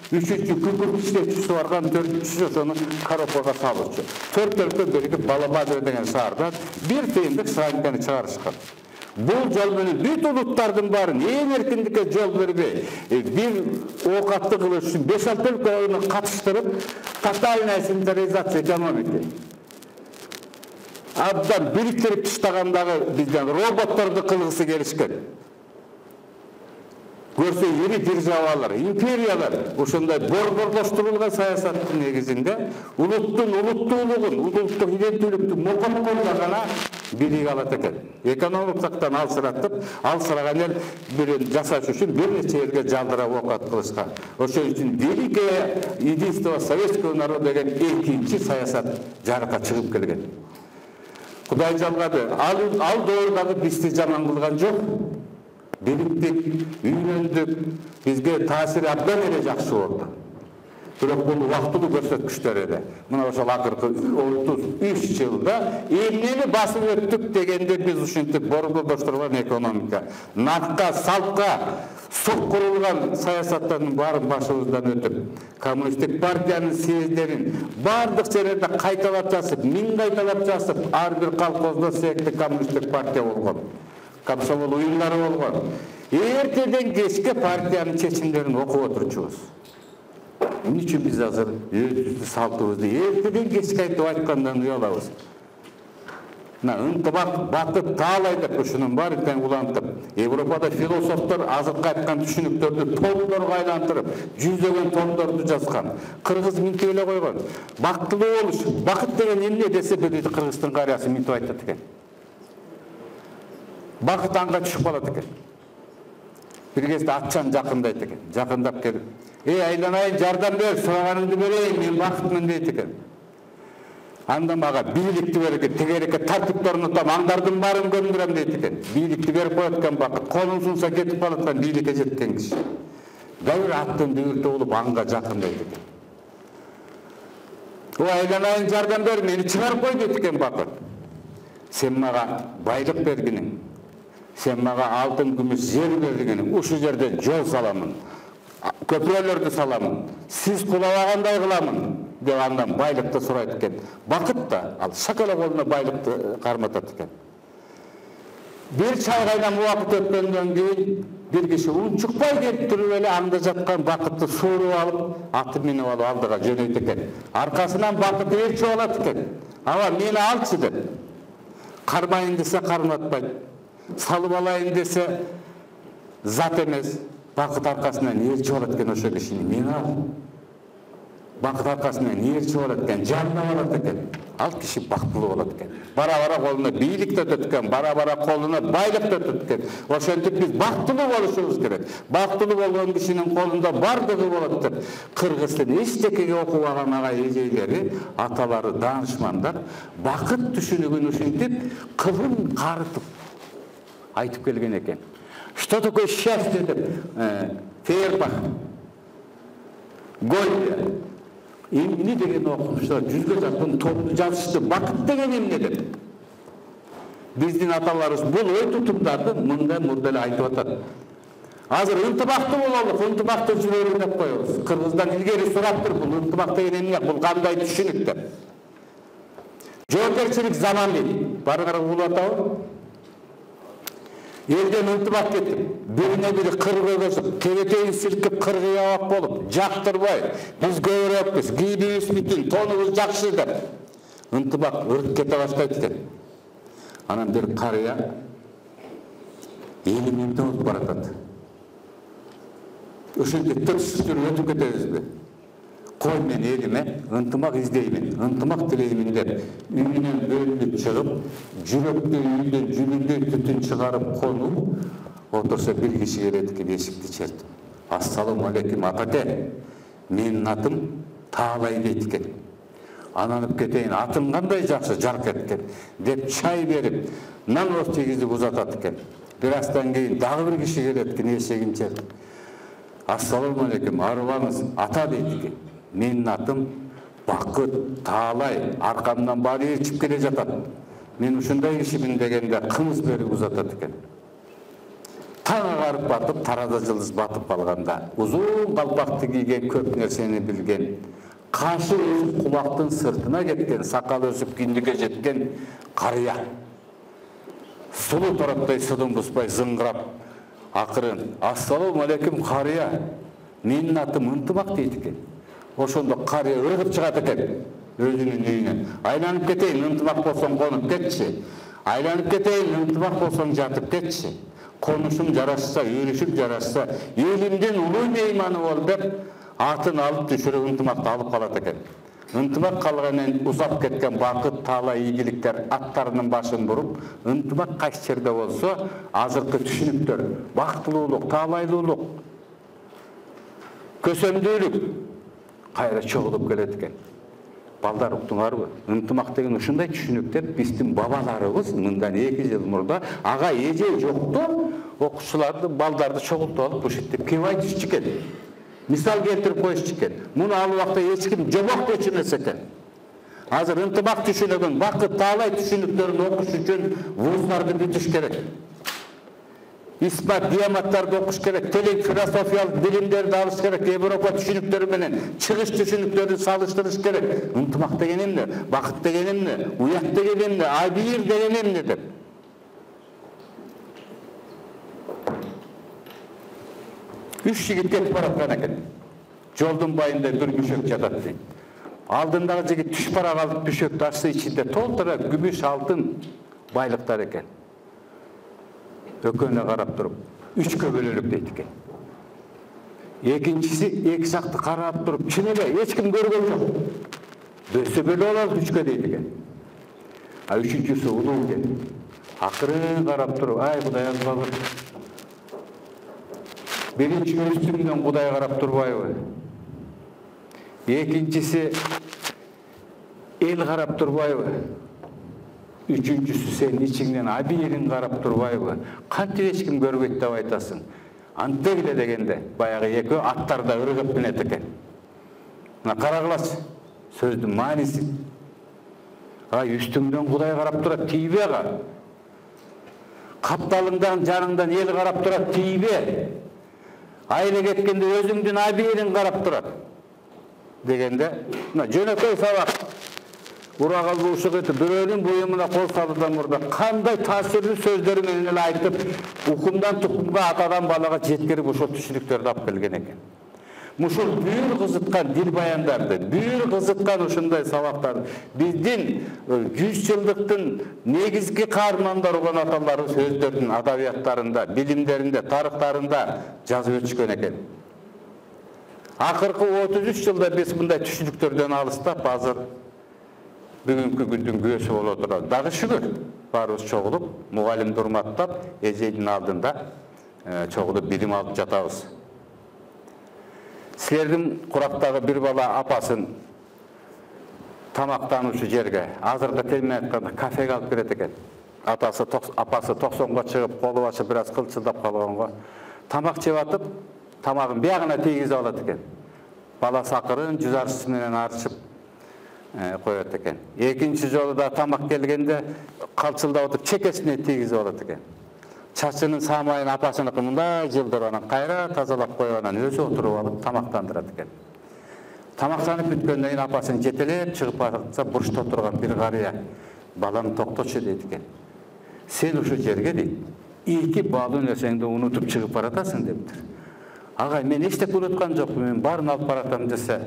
үчүнчү күкүрт иштетүүчүсү барган, төртүнчүсү ошону коробкага салуучу. 4 өлкө биригип Балабаново деген шаардан бир тыйындык ширенкени чыгарышкан. Бул жол менен бүт улуттардын баарын эң эркиндикке жол бербей, бир оокатты кылыш үчүн 5-6 өлкөнү катыштырып, тотальная централизация экономики. Абдан бириктирип таштагандагы бизден роботторду кылгысы келишкен. көрсө ири державалар, империялар ошондой борборлоштурулган саясаттын негизинде улуттун улуттуулугун, улуттук иденттүүлүктү мокотконда гана бийлик алат экен. Экономикалыктан алсыраган эл бирин жасаш үчүн бир нече элге жалдырап окат кылышкан. Ошол үчүн великое единство советского народа деген экинчи саясат жарыкка чыгып келген. Кудай жалгады, ал доордагы бизди жаман кылган жок. Бириктик, үйлөндүк, бизге таасири абдан эле жакшы болду. Бирок бул убактылуу көрсөткүчтөр эле. Мына ошол акыркы 33 жылда эмнени басып өттүк дегенде биз ушинтип борборлоштурулган экономика, наркка, салтка сук курулган саясаттардын баарын башыбыздан өтүп, коммунисттик партиянын съездерин бардык жерлерде кайталап жасып, миң кайталап жасып, ар бир колхоздо секти коммунисттик партия болгон. Комсомол уюмдары болгон. Эртеден кечке партиянын чечимдерин окуп отурчубуз. Эмне үчүн биз азыр өзүбүздүн салтыбызды эртеден кечке айтып айткандан уялабыз? Мына ынтымак, бакыт, таалай деп ушунун баарын тең улантып, Европада философтор азыркы айткан түшүнүктөрдү томдорго айлантырып, жүздөгөн томдорду жазган. Кыргыз минтип эле койгон. Бактылуу болуш, бакыт деген эмне десе, бир кыргыздын карыясы минтип айтат экен. Бакыт анга түшүп калат экен. Бир кезде атчан жакындайт экен. Жакындап келип, айланайын, жардам бер, сураганыңды берейин, мен бакытмын дейт экен. Анда мага бийликти бер экен, тегерекке тартипти орнотом, аңдардын баарын көндүрөм дейт экен. Бийликти берип коет экен бакыт. Колун сунса кетип калаткан бийликке жеткен киши. Дайыр аттын дүгүртө болуп анга жакындайт экен. Айланайын, жардам бер, мени чыгарып кой дейт экен бакыт. Сен мага байлык бергиниң, сен мага алтын, күмүш, жер бергиниң, ушу жерден жол саламын, көпүрөлөрдү саламын, сиз кулабагандай кыламын деп андан байлыкты сурайт экен. Бакыт да ал шакала колуна байлыкты карматат экен. Бир чай кайнам убакыт өткөндөн кийин бир киши унчукпай келип туруп эле анда жаткан бакытты сууруп алып, аты минип алып алдыга жөнөйт экен. Аркасынан бакыт ээрчип алат экен. Аба мени алчы деп. Кармайын десе карматпайт. Салып алайын десе зат эмес. Бакыт аркасынан ээрчип алат экен ошо кишини. Мени ал. Бакыт аркасынан ээрчип алат экен, жанына алат экен. Ал киши бактылуу болот экен. Бара-бара колуна бийлик да өтөт экен, бара-бара колуна байлык да өтөт экен. Ошентип биз бактылуу болушубуз керек. Бактылуу болгон кишинин колунда бардыгы болот деп кыргыздын эчтекеге окубаган агай эжейлери, аталары, данышмандар бакыт түшүнүгүн ушинтип кылым карытып айтып келген экен. Что такое счастье деп Фейербах, Гольде эмне деген окумуштар жүзгө жакын томду жазышты. Бакыт деген эмне деп. Биздин аталарыбыз бул ой тутумдарды мындай эле айтып атат. Азыр ынтымактуу бололук, ынтымакты жүрөлү деп коебуз. Кыргыздан илгери сураптыр, бул ынтымак деген эмне, бул кандай түшүнүк деп. Жоопкерчилик заман дейт. Барыңар угулуп атабы? Элден ынтымак кетип, бирине бири кыргый көзүп, кебетейин силкип, кыргый абак болуп, жактырбай, биз көбүрөөкпүз, кийимибиз бүтүн, тонубуз жакшы деп. Ынтымак ырып кете баштайт экен. Анан бир карыя элимди утуп баратат. Ошентип төрүшүктөр өтүп кетебизби? Кой мен элиме ынтымак издеймин, ынтымак тилеймин деп үйүнөн бөлүнүп чыгып, жүрөктүү үйдөн жүлүндөй түтүн чыгарып конуп отурса бир киши келет экен, эшикти чертип. Ассаламу алейкум апате, менин атым Таалай дейт экен. Ананып кетейин, атым кандай жакшы, жарк эткен деп чай берип, нан ош тийгизип узатат экен. Бир аздан кийин дагы бир киши келет экен, эшигин чертип. Ассаламу алейкум, арыбаңыз, ата дейт экен. Менин атым Бакыт, Таалай, аркамдан баары ээрчип келе жатат. Мен ушундай кишимин дегенде кымыз берип узатат экен. Таң агарып батып, тараза жылдыз батып калганда, узун калпакты кийген, көп нерсени билген, кашы өсүп кулактын сыртына кеткен, сакалы өсүп киндиге жеткен карыя. Сулуу тораттай судун буспай зыңгырап, акырын, ассаламу алейкум карыя, менин атым Ынтымак дейт экен. Ошондо карыя ыргып чыгат экен өзүнүн үйүнөн. Айланып кетейин, ынтымак болсоң конуп кетчи. Айланып кетейин, ынтымак болсоң жатып кетчи. Конушуң жарашса, үйрүшүң жарашса, элимдин улуу мейманы бол деп атын алып түшүрүп ынтымакты алып калат экен. Ынтымак калганын узап кеткен бакыт, таала, ийгиликтер аттарынын башын буруп, ынтымак кайсы жерде болсо, азыркы түшүнүктөр, бактылуулук, таалайлуулук, көсөмдүүлүк кайра чогулуп келет экен. Балдар уктуңарбы? Ынтымак деген ушундай түшүнүктөр биздин бабаларыбыз мындан 2 жыл мурда ага эже жокту окуучуларды, балдарды чогултуп алып ушинтип кеп айтышчу экен. Мисал келтирип коюшчу экен. Муну ал убакта эч ким жобок көчүрмөс экен. Азыр ынтымак түшүнүгүн, бакыт, таалай түшүнүктөрүн окуш үчүн вуздарды бүтүш керек. Исбат, диаматтарды окуш керек, телек, философиялык билимдерди алыш керек, Европа түшүнүктөрү менен чыгыш түшүнүктөрү салыштырыш керек. Ынтымак деген эмне? Бакыт деген эмне? Уят деген эмне? Абийир деген эмне деп. Үч жигит кетип бараткан экен. Жолдун байында бир бүшөк жатат дейт. Алдындагы жигит түш парак алып бүшөктү ачса ичинде толтура күмүш, алтын байлыктар экен. Өкөнө карап туруп, 3-кө бөлөлүк дейт экен. Экинчиси эки жакты карап туруп, чын эле эч ким көргөн жок. Бөлсө бөлө алалы 3-кө дейт экен. А үчүнчүсү улуу экен. Акырын карап туруп, ай Кудай азбабы. Биринчи үстүмдөн Кудай карап турбайбы? Экинчиси эл карап турбайбы? Үчүнчүсү сен ичиңден абийириң карап турбайбы? Кантип эч ким көрбөйт деп айтасың? Антегиле дегенде баягы экөө аттарда ыргып минет экен. Мына карагылачы сөздүн маанисин. Ай үстүңдөн Кудай карап турат, тийбе ага. Капталыңдан, жаныңдан эл карап турат, тийбе. Айры кеткенде өзүңдүн абийириң карап турат. Дегенде, мына жөнөкөй сабак. Урагал етіп, бирөөнүн буюмуна кол салуудан мурда кандай таасирлүү сөздөр менен эле айтып, укумдан тукумга, атадан балага жеткирип ушул түшүнүктөрдү алып келген экен. Мушул бүйүр кызыткан дил баяндарды, бүйүр кызыткан ушундай сабактарды биздин 100 жылдыктын негизги каармандары болгон аталарыбыз өздөрүнүн адабияттарында, билимдеринде, тарыхтарында жазып өтүшкөн экен. Акыркы 33 жылда биз мындай түшүнүктөрдөн алыстап, азыр бүгүнкү күндүн күбөсү боло турат. Дагы шүгүр, баарыбыз чогулуп, мугалимди урматтап, эжейдин алдында чогулуп билим алып жатабыз. Силердин курактагы бир бала апасын тамактануучу жерге, азыркы тил менен айтканда кафеге алып берет экен. Апасы 90го чыгып, колу башы бир аз кылчылдап калганго, тамак жеп атып, тамагын биягына тийгизип алат экен. Бала акырын жүз арчысы менен арчып коет экен. Экинчи жолу да тамак келгенде калчылдап отуруп чекесине тийгизип алат экен. Чачынын самайын апасыныкы мындай жылдыр, анан кайра тазалап коюп, анан өзү отуруп алып тамактандырат экен. Тамактанып бүткөндөн кийин апасын жетелеп чыгып баратса, бурчта отурган бир карыя балам токточу дейт экен. Сен ушу жерге дейт, 2 баалуу нерсеңди унутуп чыгып баратасың дептир. Агай, мен эчтеке унуткан жокмун, мен баарын алып баратам десе,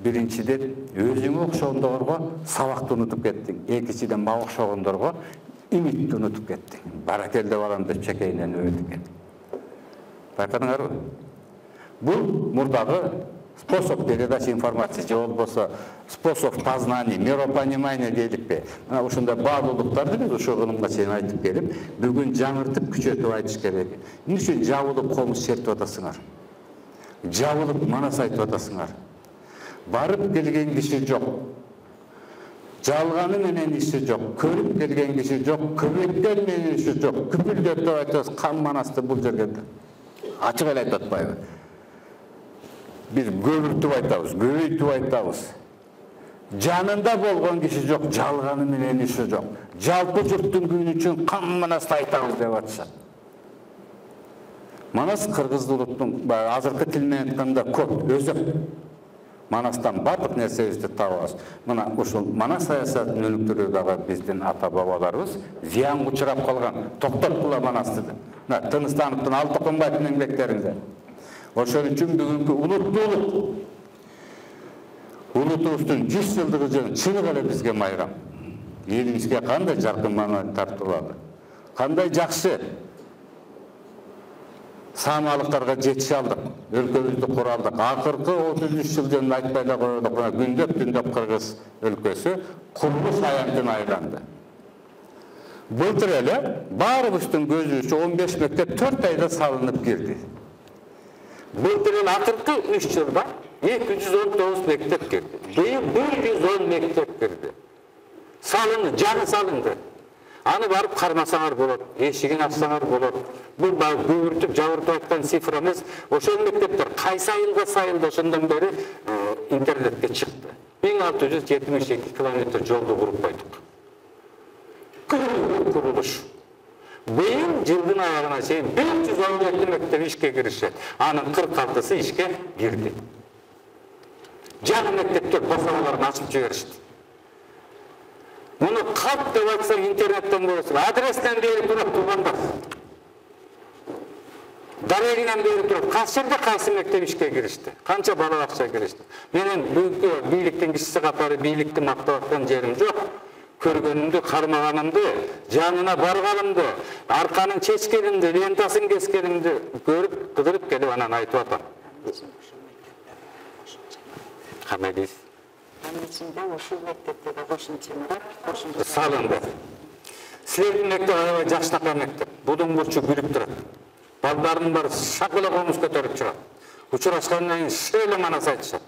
биринчиден өзүңө окшогондорго сабакты унутуп кеттиң. Экинчиден мага окшогондорго үмүттү унутуп кеттиң. Баракелде балам деп чекейинен өбөт экен. Байкадыңарбы? Бул мурдагы способ передачи информации, же болбосо способ познания, миропонимания дейликпи. Мына ушундай баалуулуктарды биз ушул кылымга чейин айтып келип, бүгүн жаңыртып күчөтүп айтыш керек. Эмне үчүн жабылып комуз чертип атасыңар? Жабылып манас айтып атасыңар? Барып келген киши жок. Жалганы менен иши жок. Көрүп келген киши жок. Көбөйткөн менен иши жок. Күпүлдөп деп айтабыз, кан манасты бул жерге. Ачык эле айтып атпайбы? Биз көбүртүп айтабыз, көбөйтүп айтабыз. Жанында болгон киши жок, жалганы менен иши жок. Жалпы журттун күнү үчүн кан манасты айтабыз деп атышат. Манас кыргыз улуттун азыркы тил менен айтканда код, өзөк. Манастан бардык нерсебизди табабыз. Мына ушул манас саясатын өнүктүрүү дагы биздин ата бабаларыбыз зыянга учурап калган. Токтоткула манасты деп. Мына Тыныстановдун Алтыкымбаевдин эмгектеринде. Ошол үчүн бүгүнкү улуттуулуктун 100 жылдыгы жөн чыныгы эле бизге майрам. Елімізге қандай жарқын маман тартылады. Қандай жақсы самалықтарға жетіше алдық, өлкөбүздү куралдык. Акыркы 33 жылдан айтпай да коелук, күндөп Кыргыз өлкөсү курулуш аянтына айланды. Былтыр эле баарыбыздын көзүбүзчө 15 мектеп 4 айда салынып кирди. Былтыр эле акыркы 3 жылда 219 мектеп кирди. Быйыл 110 мектеп кирди. Салынды, жаңы салынды. Аны барып кармасаңар болот, эшигин ачсаңар болот. Бул көбүртүп, жабыртып айткан цифра эмес. Ошол мектептер кайсы айылга сайылды, ошондон бери интернетке чыкты. 1672 километр жолду куруп койдук. Курулуш. Быйыл жылдын аягына чейин 517 мектеп ишке киришет. Анын 46сы ишке кирди. Жаңы мектептер босоолорун ачып жиберишти. Муну калп деп айтсаң интернеттен көрөсүң. Адреснен бери турат туугандар. Дарегинен бери турат. Кайсы жерде кайсы мектеп ишке киришти? Канча бала акча киришти? Менин бийликтин кишиси катары бийликти мактап аткан жерим жок. Көргөнүмдү, кармаганымды, жанына барганымды, арканын чечкенимди, лентасын кескенимди көрүп, кыдырып келип анан айтып атам. Кандай дейсиз? Салынды. Силердин мектеп аябай жакшынакай мектеп. Будун бурчу күлүп турат. Балдардын баары шакыла комуз көтөрүп чыгат. Учурашкандан кийин шейле манас айтышат.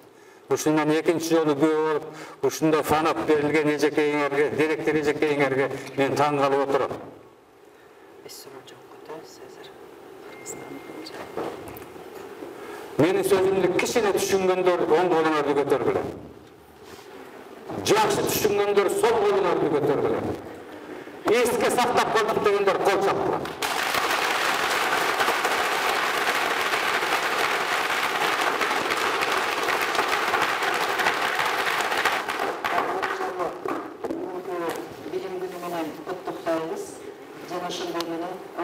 Ушундан экинчи жолу күбө болуп, ушундай фанап берилген эжекейиңерге, директор эжекейиңерге мен таң калып отурам. Менин сөзүмдү кичине түшүнгөндөр оң колуңарды көтөргүлө. Жакшы түшүнгөндөр сол колуңарды көтөргүлө. Эске сактап калдык дегендер кол чапкыла.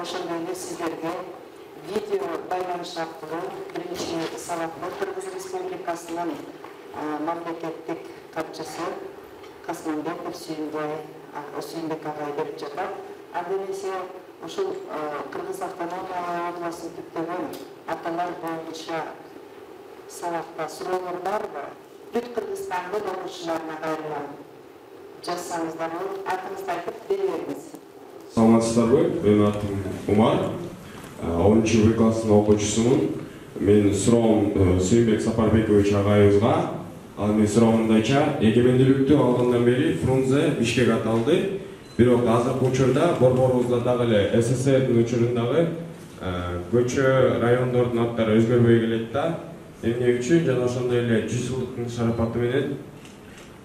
Ошондой сиздерге видео байланыш аркылуу биринчи сабакта Кыргыз Республикасынын мамлекеттик катчысы Касманбеков Сүйүнбек агай берип жатат. Андан эсе ушул Кыргыз автономиялык областын түптөгөн аталар боюнча сабакта суроолор барбы? Бүт Кыргызстандын окуучуларына кайрылам. Жазсаңыздар болот, атыңызды айтып бере бериңиз. Саламатсыздарбы? Менин атым Умар. 10-чы В класынын окуучусумун. Менин суроом Сүйүнбек Сапарбекович агайыбызга. Ал менин суроомундайча, эгемендүүлүктү алгандан бери Фрунзе Бишкек аталды. Бирок азыркы учурда борборубузда дагы эле СССРдин учурундагы көчө райондордун аттары өзгөрбөй келет да. Эмне үчүн жана ошондой эле 100 жылдыктын шарапаты менен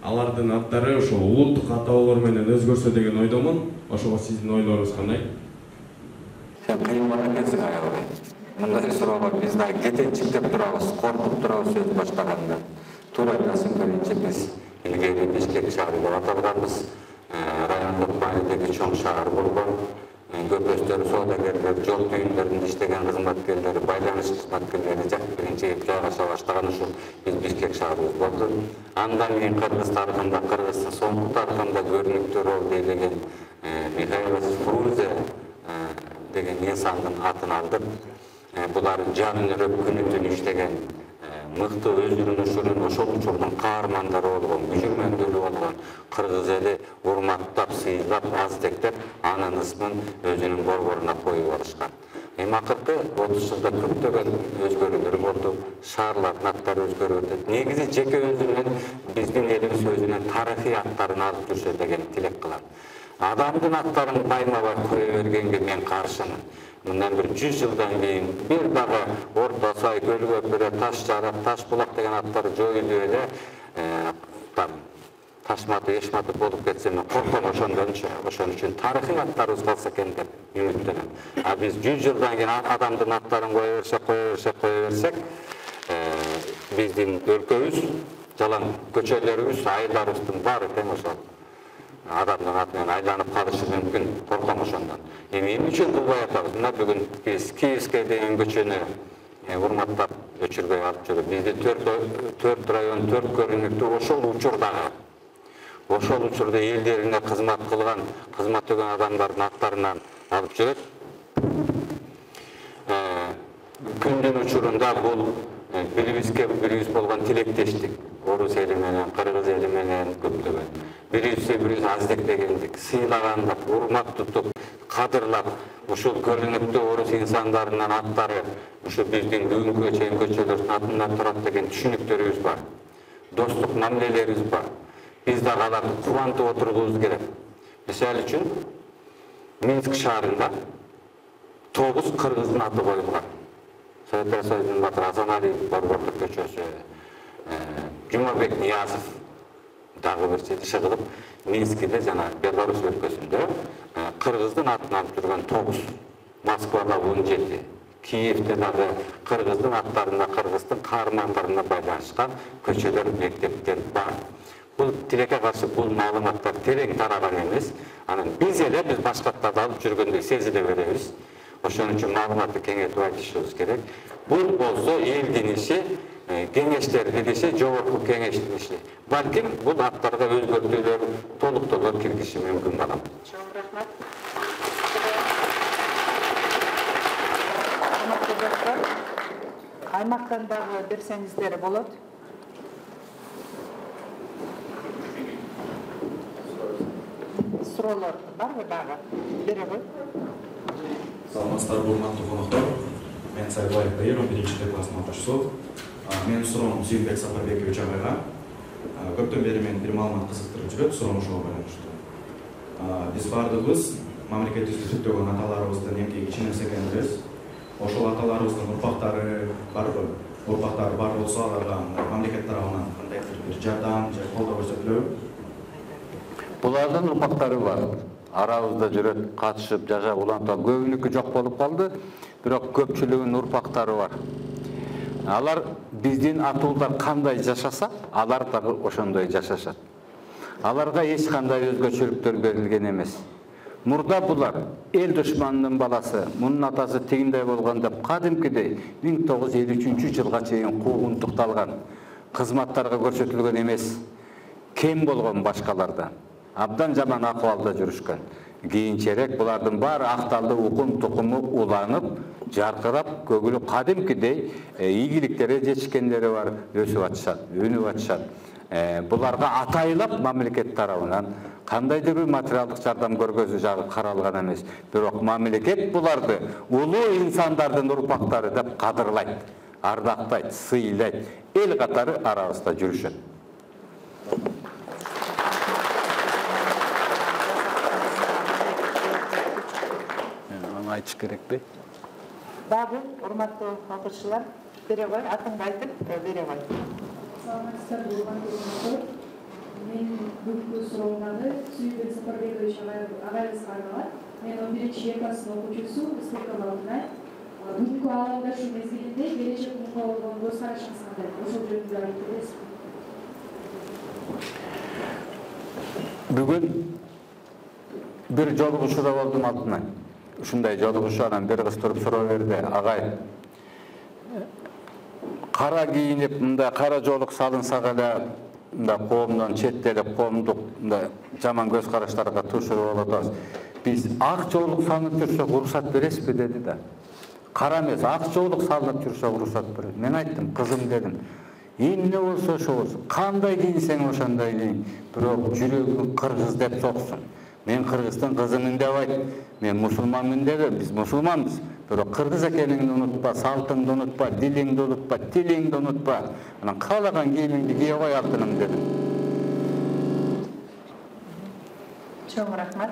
алардын аттары ошол улуттук атоолор менен өзгөрсө деген ойдомун. Ошого сиздин ойлоруңуз кандай? Кыйын бара келсиң аябай. Мындай суроого биз да кетенчиктеп турабыз, коркуп турабыз сөз баштаганда. Туура айтасың, биринчи биз илгери Бишкек шаары деп аталганбыз. Райондук маанидеги чоң шаар болгон. Көпөстөр, соодагерлер, жол түйүндөрүндө иштеген кызматкерлери, байланыш кызматкерлери биринчи жайгаша баштаган ушул биз Бишкек шаарыбыз болду. Андан кийин Кыргыз тарыхында, Кыргыздын соңку тарыхында көрүнүктүү ролду ээлеген Михаил Фрунзе деген инсандын атын алдып, булар жанын үрөп күнү-түнү иштеген мыкты өзүнүн ушунун ошол учурдун каармандары болгон, күчүрмөндүүлү болгон кыргыз эли урматтап, сыйлап, азтектеп, анын ысмын өзүнүн борборуна коюп алышкан. Эми акыркы 30 жылда көптөгөн өзгөрүүлөр болду, шаарлардын аттары өзгөрүп атат. Негизи жеке өзүнүн биздин элибиз өзүнүн тарыхый аттарын алып жүрсө деген тилек кылам. Адамдын аттарын байма-бай кое бергенге мен каршымын. Мындан бир 100 жылдан кийин бир дагы Орто Сай, Көлгөпүрө, Таш Жарак, Таш Булак деген аттар жоюлуп эле Ташматы, Эшматы болуп кетсе мен корком ошондончу. Ошон үчүн тарыхый аттарыбыз калса экен деп үмүттөнөм. А биз 100 жылдан кийин адамдын аттарын кое берсек, биздин өлкөбүз, жалаң көчөлөрүбүз, айылдарыбыздын баары тең ошол адамдын атынан айланып калышы мүмкүн, корком ошондон. Эми эмне үчүн кылбай атабыз? Мына бүгүн биз Киевский деген көчөнү урматтап өчүрбөй алып жүрүп, бизде 4 район, 4 көрүнүктүү ошол учурдагы ошол учурда элдерине кызмат кылган, кызматтөгөн адамдардын аттарынан алып жүрөт. Күндүн учурунда бул бириз болгон тилектештик, орус эли менен, кыргыз эли менен көптөгөн. Бириз аздектегендик, сыйлагандык, урмат тутуп, кадырлап, ушул көрүнүктүү орус инсандарынын аттары ушу биздин бүгүнкү чейин көчөлөрдүн атында турат деген түшүнүктөрүбүз бар. Достук мамилелерибиз бар. Биз да аларды кубантып отурубуз керек. Мисалы үчүн Минск шаарында 9 кыргыздын аты коюлган. Совет Союзунун батыры Азаналиев борбордук көчөсү, Жумабек Ниязов дагы бир иши кылып, Минскиде жана Беларусь өлкөсүндө кыргыздын атын алып жүргөн 9, Москвада 17, Киевде дагы кыргыздын аттарына, кыргыздын каармандарына байланышкан көчөлөр, мектептер бар. Бул тилекке каршы бул маалыматтар терең тараган эмес. Анан биз башкаттарды алып жүргөндөй сезиле беребиз. Ошон үчүн маалыматты кеңейтип айтышыбыз керек. Бул болсо элдин иши, кеңештердин иши, жогорку кеңештин иши. Балким бул аттарга өзгөртүүлөр, толуктоолор киргизиши мүмкүн балам. Чоң рахмат. Аймактан дагы берсеңиздер болот. Суроолор барбы дагы? Бере кой. Саламатсыздар, урматтуу коноктор. Мен Сайбаев Баир, 11-Д класстын окуучусу. Менин суроом Сүйүнбек Сапарбекович агайга. Көптөн бери мени бир маалымат кызыктырып жүрөт, суроом ошого байланыштуу. Биз баардыгыбыз мамлекетибизди түптөгөн аталарыбыздын эмгеги чын эмес экенин билебиз. Ошол аталарыбыздын урпактары барбы? Урпактары бар болсо аларга мамлекет тарабынан кандайдыр бир жардам же колдоо көрсөтүлөбү? Булардын урпактары бар. Арабызда жүрөт, катышып, жашап, улантып, көбүнүкү жок болуп калды, бирок көпчүлүгүнүн урпактары бар. Алар биздин атуулар кандай жашаса, алар дагы ошондой жашашат. Аларга эч кандай өзгөчөлүктөр берилген эмес. Мурда булар эл душманынын баласы, мунун атасы тигиндей болгон деп кадимкидей 1953 жылга чейин куугунтукталган, кызматтарга көрсөтүлгөн эмес. Кем болгон башкалардан. Абдан жаман акыбалда жүрүшкөн. Кийинчерээк булардын баары акталды укум тукуму уланып, жаркырап, көгүлү кадимкидей ийгиликтерге жетишкендери бар, өсүп атышат, өнүп атышат. Буларга атайлап мамлекет тарабынан кандайдыр бир материалдык жардам көргөзүү жагы каралган эмес. Бирок мамлекет буларды улуу инсандардын урпактары деп кадырлайт, ардактайт, сыйлайт. Эл катары арабызда жүрүшөт. Айтыш керекпи? Дагы урматтуу окуучулар, бере кой, атыңды айтып, бере кой. Саламатсыздар, урматтуу. Менин бүгүнкү суроом дагы Сүйүнбек Сапарбекович агайыбызга арналат. Мен 11-Д класстын окуучусу, республика балкына. Бүгүнкү аалымда ушу мезгилинде келечек мурда болгон көз карашыңыз кандай? Ошол жөнүндө айтып бересизби? Бүгүн бир жолугушууда болдум алтынай. Ушундай жолугушуудан бир кыз туруп суроо берди, агай. Кара кийинип, мындай кара жолук салынсак эле, мындай коомдон четтелип, коомдук мындай жаман көз караштарга тушуруп атабыз. Биз ак жолук салынып жүрсөк уруксат бересизби деди да. Кара эмес, ак жолук салынып жүрсөк уруксат берет. Мен айттым, кызым дедим. Эмне болсо ошо болсун. Кандай кийинсең ошондой кийин. Бирок жүрөгүң кыргыз деп соксун. Мен кыргыздын кызымын деп айт. Мен мусулманмын деп, биз мусулманбыз. Бирок кыргыз экениңди унутпа, салтыңды унутпа, дилиңди унутпа, тилиңди унутпа. Анан каалаган кийимиңди кие кой алтыным дедим. Чоң рахмат.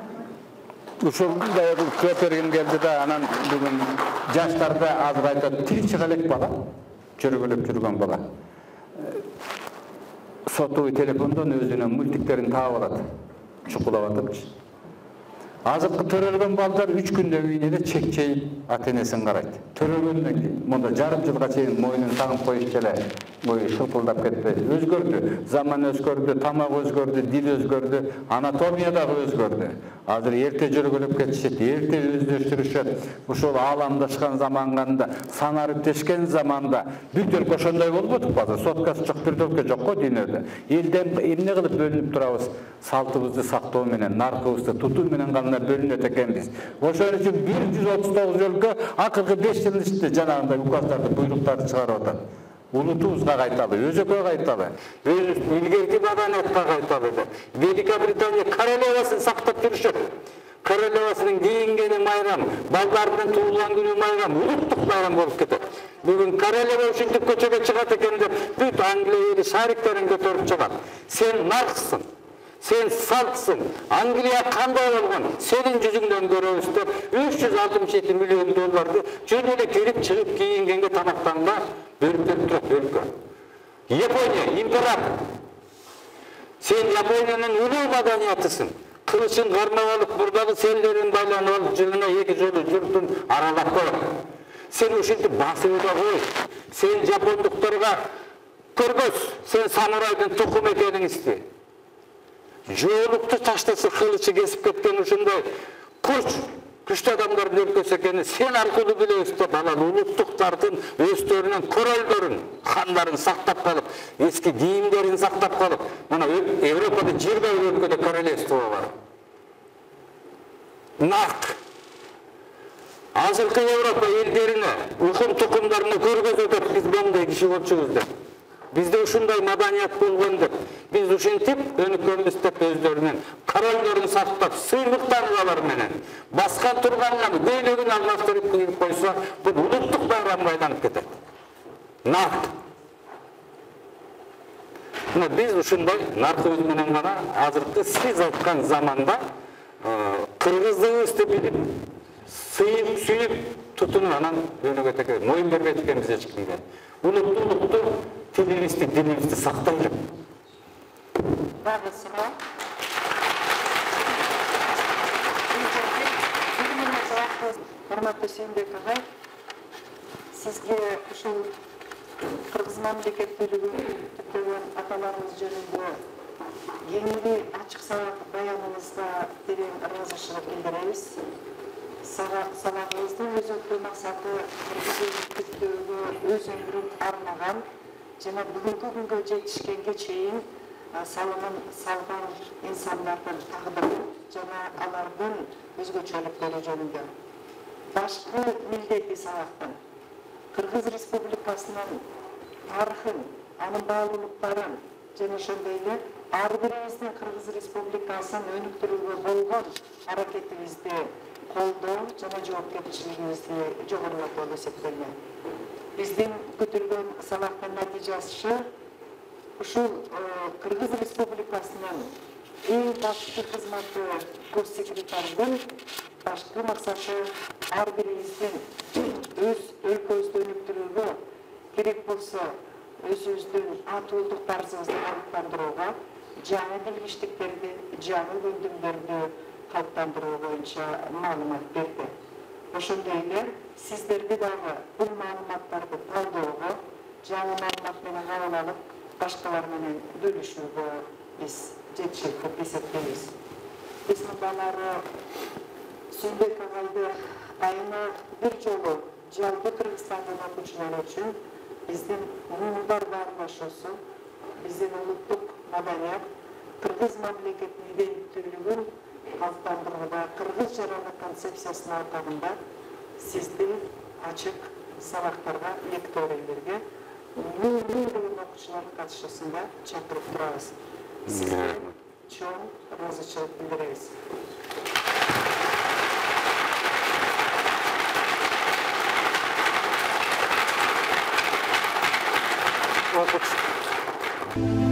Ушундай көп бергим келди да, анан бүгүн жаштарды азыр айтат, тил чыга элек бала, чөргөлөп жүргөн бала. Сотовый телефондон өзүнүн мультиктерин таап алат. Чукулап атыпчы. Азыркы төрөлгөн балдар 3 күндөн кийин эле чекчейип ата-энесин карайт. Төрөлгөндөн кийин мында жарым жылга чейин мойнун тагып коюп эле бою шылпылдап кетпейди. Өзгөрдү. Заман өзгөрдү, тамак өзгөрдү, дил өзгөрдү, анатомия дагы өзгөрдү. Азыр эрте жөргөлөп кетишет, эрте өздөштүрүшөт. Ушул ааламдашкан заманда, санарыптешкен заманда бүт өлкө ошондой болбодук азыр. Соткасы жок, бир жок го дүйнөдө. Элден эмне кылып бөлүнүп турабыз? Салтыбызды сактоо менен, наркыбызды тутуу менен гана бөлүнөт экенбиз. Ошон үчүн 139 өлкө акыркы 5 жылдын ичинде жанагындай указдарды, буйруктарды чыгарып атат. Улутубузга кайталы, өзөккө кайталы, илгерки маданиятка кайталы деп. Великобритания королевасын сактап жүрүшөт. Королевасынын кийингени майрам, балдарынын туулган күнү майрам, улуттук майрам болуп кетет. Бүгүн королева ушинтип көчөгө чыгат экен деп, бүт Англия эли шариктерин көтөрүп чыгат. Сен нарксың, сен салтсың, Англия кандай болгон? Сенин жүзүңдөн көрөбүз деп 367 миллион долларды жөн эле кирип чыгып кийингенге тамактанга бөлүп турат өлкө. Япония император. Сен Япониянын улуу маданиятысың. Кылычын кармап алып, бурдагы селдерин байланып алып, жылына 2 жолу журтун аралап коет. Сен ушинтип басып да кой. Сен жапондуктарга көргөз, сен самурайдын тукум экениңизди. Жоолукту таштасы кылычы кесип кеткен ушундай күчтүү адамдардын өлкөсү экенин сен аркылуу билебиз деп анан улуттуктардын өздөрүнүн королдорун, хандарын сактап калып, эски кийимдерин сактап калып, мына Европада 20 өлкөдө королевство бар. Нарк. Азыркы Европа элдерине, укум тукумдарына көргөзөт, биз мындай киши болчубуз деп. Bizde ушундай маданият болгон деп, биз ушинтип өнүккөнбүз деп өздөрүнүн королдорун сактап, сыйлыктар менен баскан турганлар көйлөгүн алмаштырып кийип койсо, бул улуттук байрамга айланып кетет. Нарк. Мына биз ушундай наркыбыз менен гана азыркы сиз айткан заманда кыргыздыгыбызды билип, сүйүп тутунуп анан өнүгөт экен, моюн бербейт экенбиз эч кимге. Улутту тилибизди, дилибизди сактай жүрүп. Дагы суроо. Урматтуу Сүйүнбек агай, сизге ушул кыргыз мамлекеттүүлүгүн түптөгөн аталарыбыз жөнүндө кеңири ачык сабак баяныңызга терең ыраазычылык билдиребиз. Сабагыңыздын өзөктүү максаты кыргыз өнүктүүгө өз өмүрүн арнаган жана бүгүнкү күнгө жетишкенге чейин салымын салган инсандардын тагдыры жана алардын өзгөчөлүктөрү жөнүндө. Башкы милдети сабактын Кыргыз Республикасынын тарыхын, анын баалуулуктарын жана ошондой эле ар бирибиздин Кыргыз Республикасын өнүктүрүүгө болгон аракетибизди колдоо жана жоопкерчилигибизди жогорулатуу болуп эсептелген. Биздин күтүлгөн сабактын натыйжасы ушул Кыргыз Республикасынын эң башкы кызматы госсекретардын башкы максаты ар бирибиздин өз өлкөбүздү өнүктүрүүгө, керек болсо өзүбүздүн атуулдук тарзыбызды калыптандырууга, жаңы билгичтиктерди, жаңы көндүмдөрдү калыптандыруу боюнча маалымат берди. Ошондой эле сиздерди дагы бул маалыматтарды талдөөгө, жаңы маалымат менен кабыл алып, башкалар менен бөлүшүүгө биз жетишет деп эсептейбиз. Биз мындан ары Сүйүнбек агайды айына бир жолу жалпы Кыргызстандын окуучулары үчүн биздин муундар баарлашуусу, биздин улуттук маданият, кыргыз мамлекетинин иденттүүлүгүн калыптандырууда кыргыз жараны концепциясынын атагында сизди ачык сабактарга, лекториялерге миңдеген окуучулардын катышуусунда чакырып турабыз. Сизге чоң ыраазычылык билдиребиз. Окуучу